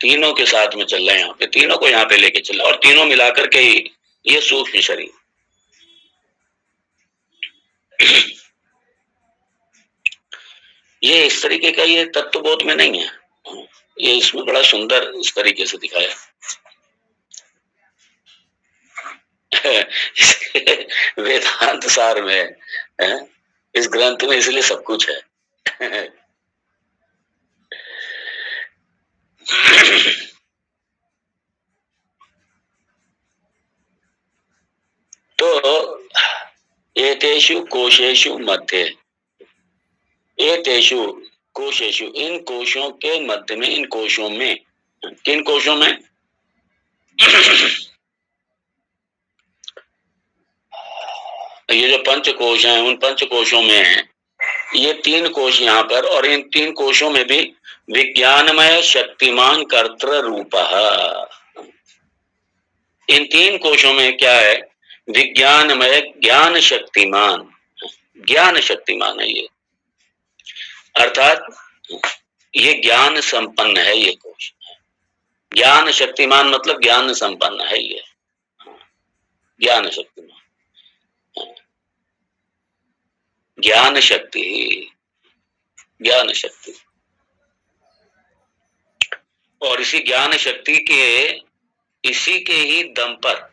तीनों के साथ में चल रहे हैं यहाँ पे, तीनों को यहाँ पे लेके चल रहा, और तीनों मिलाकर के ही ये सूक्ष्म शरीर। ये इस तरीके का ये तत्वबोध में नहीं है, ये इसमें बड़ा सुंदर इस तरीके से दिखाया। वेदांत सार में है? इस ग्रंथ में इसलिए सब कुछ है। तो एतेषु कोशेषु मध्य, एतेषु कोशेषु, इन कोशों के मध्य में, इन कोशों में, किन कोशों में? ये जो पंच कोश हैं, उन पंच कोशों में ये तीन कोश यहाँ पर, और इन तीन कोशों में भी विज्ञानमय शक्तिमान कर्तृ रूपः। इन तीन कोशों में क्या है? विज्ञानमय, ज्ञान शक्तिमान, ज्ञान शक्तिमान है ये, अर्थात ये ज्ञान संपन्न है ये कोश। ज्ञान शक्तिमान मतलब ज्ञान संपन्न है ये, ज्ञान शक्तिमान, ज्ञान शक्ति, ज्ञान शक्ति। और इसी ज्ञान शक्ति के, इसी के ही दम पर,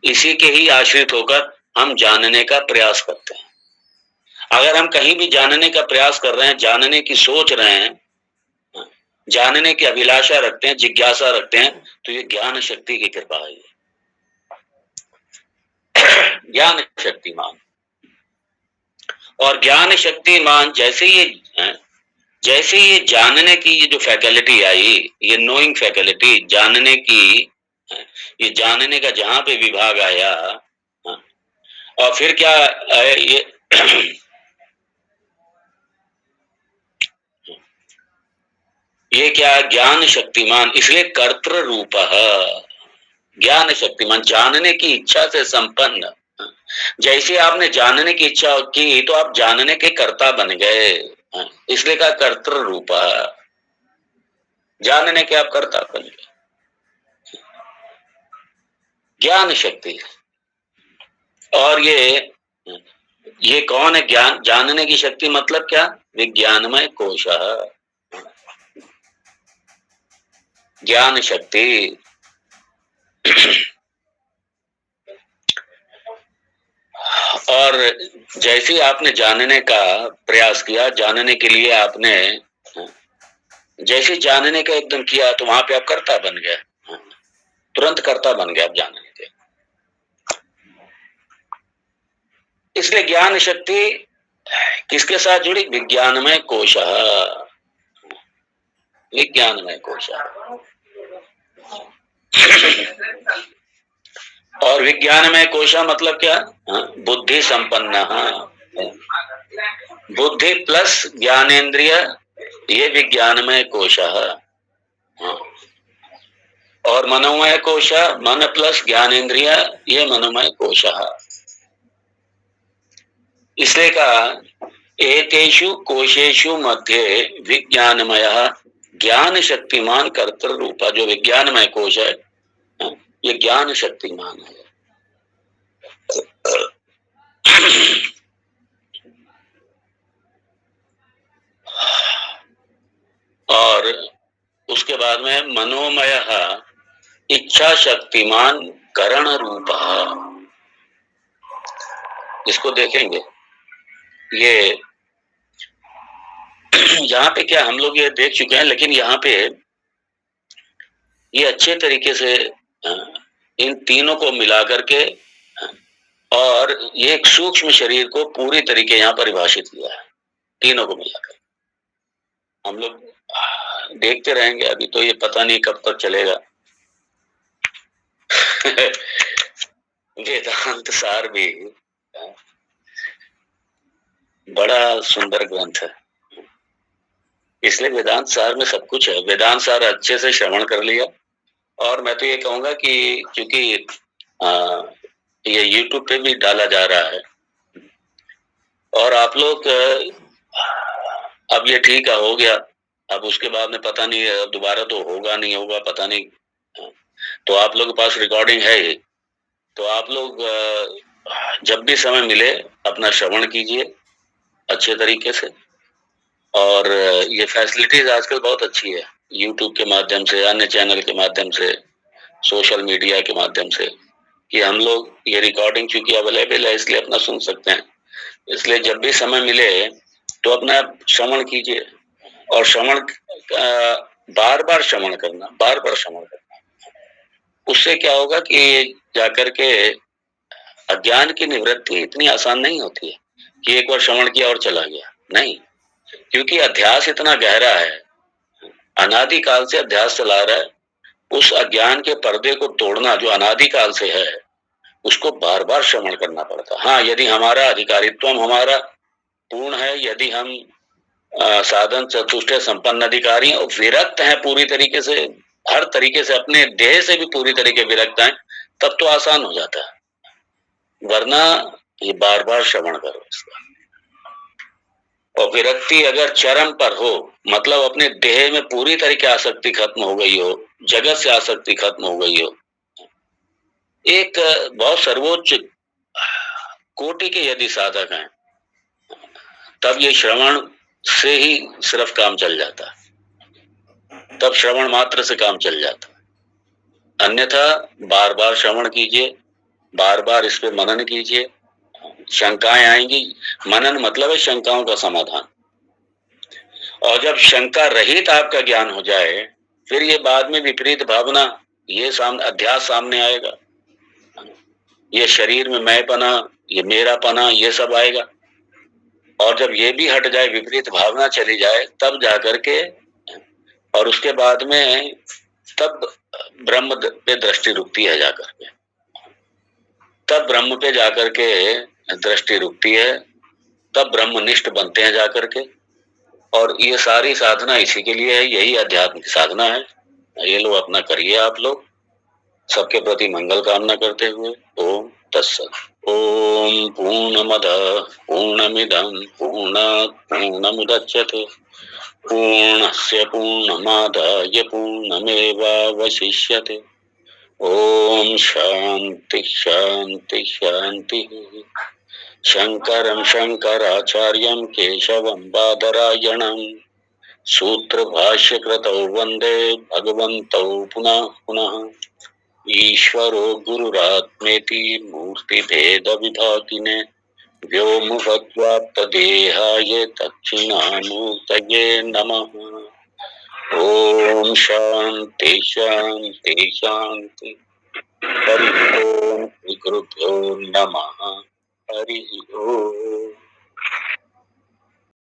इसी के ही आश्रित होकर हम जानने का प्रयास करते हैं। अगर हम कहीं भी जानने का प्रयास कर रहे हैं, जानने की सोच रहे हैं, जानने की अभिलाषा रखते हैं, जिज्ञासा रखते हैं, तो ये ज्ञान शक्ति की कृपा है। ज्ञान शक्तिमान, और ज्ञान शक्तिमान जैसे ये जानने की ये जो फैकल्टी आई, ये नोइंग फैकल्टी, जानने की, ये जानने का जहां पे विभाग आया, और फिर क्या ये क्या? ज्ञान शक्तिमान, इसलिए कर्तृ रूप, ज्ञान शक्तिमान, जानने की इच्छा से संपन्न। जैसे आपने जानने की इच्छा की तो आप जानने के कर्ता बन गए, इसलिए कहा कर्तृ रूप, जानने के आप कर्ता बन गए। ज्ञान शक्ति, और ये कौन है? ज्ञान, जानने की शक्ति मतलब क्या? विज्ञानमय कोश, ज्ञान शक्ति। और जैसे आपने जानने का प्रयास किया, जानने के लिए आपने जैसे जानने का एकदम किया, तो वहां पे आप कर्ता बन गया, तुरंत कर्ता बन गया आप जानने के। इसलिए ज्ञान शक्ति किसके साथ जुड़ी? विज्ञानमय कोश, विज्ञानमय कोश। और विज्ञानमय कोशा मतलब क्या? बुद्धि संपन्न, बुद्धि प्लस ज्ञानेन्द्रिय, ये विज्ञानमय कोशा। और मनोमय कोशा, मन प्लस ज्ञानेन्द्रिय, ये मनोमय कोशा। इसलिए कहा एतेषु कोशेषु मध्ये विज्ञानमय ज्ञान शक्तिमान कर्तृ रूपा। जो विज्ञानमय कोश है ये ज्ञान शक्तिमान है। और उसके बाद में मनोमयः इच्छा शक्तिमान करण रूपः, इसको देखेंगे। ये यहाँ पे क्या हम लोग ये देख चुके हैं, लेकिन यहाँ पे ये अच्छे तरीके से इन तीनों को मिला करके और ये एक सूक्ष्म शरीर को पूरी तरीके यहाँ परिभाषित किया है, तीनों को मिलाकर। हम लोग देखते रहेंगे, अभी तो ये पता नहीं कब तक चलेगा। वेदांत सार भी बड़ा सुंदर ग्रंथ है, इसलिए वेदांत सार में सब कुछ है। वेदांत सार अच्छे से श्रवण कर लिया, और मैं तो ये कहूंगा कि क्योंकि ये YouTube पे भी डाला जा रहा है, और आप लोग अब ये ठीक है, हो गया, अब उसके बाद में पता नहीं दोबारा तो होगा नहीं होगा, पता नहीं। तो आप लोग के पास रिकॉर्डिंग है ही, तो आप लोग जब भी समय मिले अपना श्रवण कीजिए अच्छे तरीके से। और ये फैसिलिटीज आजकल बहुत अच्छी है, YouTube के माध्यम से, अन्य चैनल के माध्यम से, सोशल मीडिया के माध्यम से, कि हम लोग ये रिकॉर्डिंग चूंकि अवेलेबल है इसलिए अपना सुन सकते हैं। इसलिए जब भी समय मिले तो अपना श्रवण कीजिए, और श्रवण बार बार श्रवण करना, बार बार श्रवण करना। उससे क्या होगा कि जाकर के अज्ञान की निवृत्ति इतनी आसान नहीं होती है कि एक बार श्रवण किया और चला गया, नहीं, क्योंकि अध्यास इतना गहरा है, अनादि काल से अध्यास चला रहा है। उस अज्ञान के पर्दे को तोड़ना जो अनादि काल से है, उसको बार बार श्रवण करना पड़ता है। हाँ, यदि हमारा अधिकारित्व हमारा पूर्ण है, यदि हम साधन चतुष्टय संपन्न अधिकारी और विरक्त हैं पूरी तरीके से, हर तरीके से, अपने देह से भी पूरी तरीके विरक्त हैं, तब तो आसान हो जाता है। वरना ये बार बार श्रवण करो इसका। और विरक्ति अगर चरम पर हो, मतलब अपने देह में पूरी तरीके आसक्ति खत्म हो गई हो, जगत से आसक्ति खत्म हो गई हो, एक बहुत सर्वोच्च कोटि के यदि साधक हैं, तब ये श्रवण से ही सिर्फ काम चल जाता है, तब श्रवण मात्र से काम चल जाता है। अन्यथा बार बार श्रवण कीजिए, बार बार इस पे मनन कीजिए, शंकाएं आएंगी। मनन मतलब है शंकाओं का समाधान। और जब शंका रहित आपका ज्ञान हो जाए, फिर ये बाद में विपरीत भावना, ये अध्यास सामने आएगा, ये शरीर में मैंपना, ये मेरापना, ये सब आएगा। और जब ये भी हट जाए, विपरीत भावना चली जाए, तब जाकर के, और उसके बाद में तब ब्रह्म पे दृष्टि रुकती है, जाकर के तब ब्रह्म पे जाकर के दृष्टि रुकती है, तब ब्रह्मनिष्ठ बनते हैं जाकर के। और ये सारी साधना इसी के लिए है, यही अध्यात्म की साधना है। ये लोग अपना करिए, आप लोग सबके प्रति मंगल कामना करते हुए ओम तत्सत। ओम पूर्णमदः पूर्णमिदं पूर्णात् पूर्णमुदच्यते पूर्णस्य पूर्णमादाय पूर्णमेवावशिष्यते। ओम शांति शांति शांति। शंकरं शंकराचार्यं केशवं बादरायणं सूत्रभाष्यकृतौ वन्दे भगवन्तौ पुनः पुनः। ईश्वरो गुरुरात्मेति मूर्तिभेदविभागिने व्योमवद्व्याप्तदेहाय दक्षिणामूर्तये नमः। ओम शांति शांति शांति। हरि ओम। श्री गुरुभ्यो नमः। हरि ओम।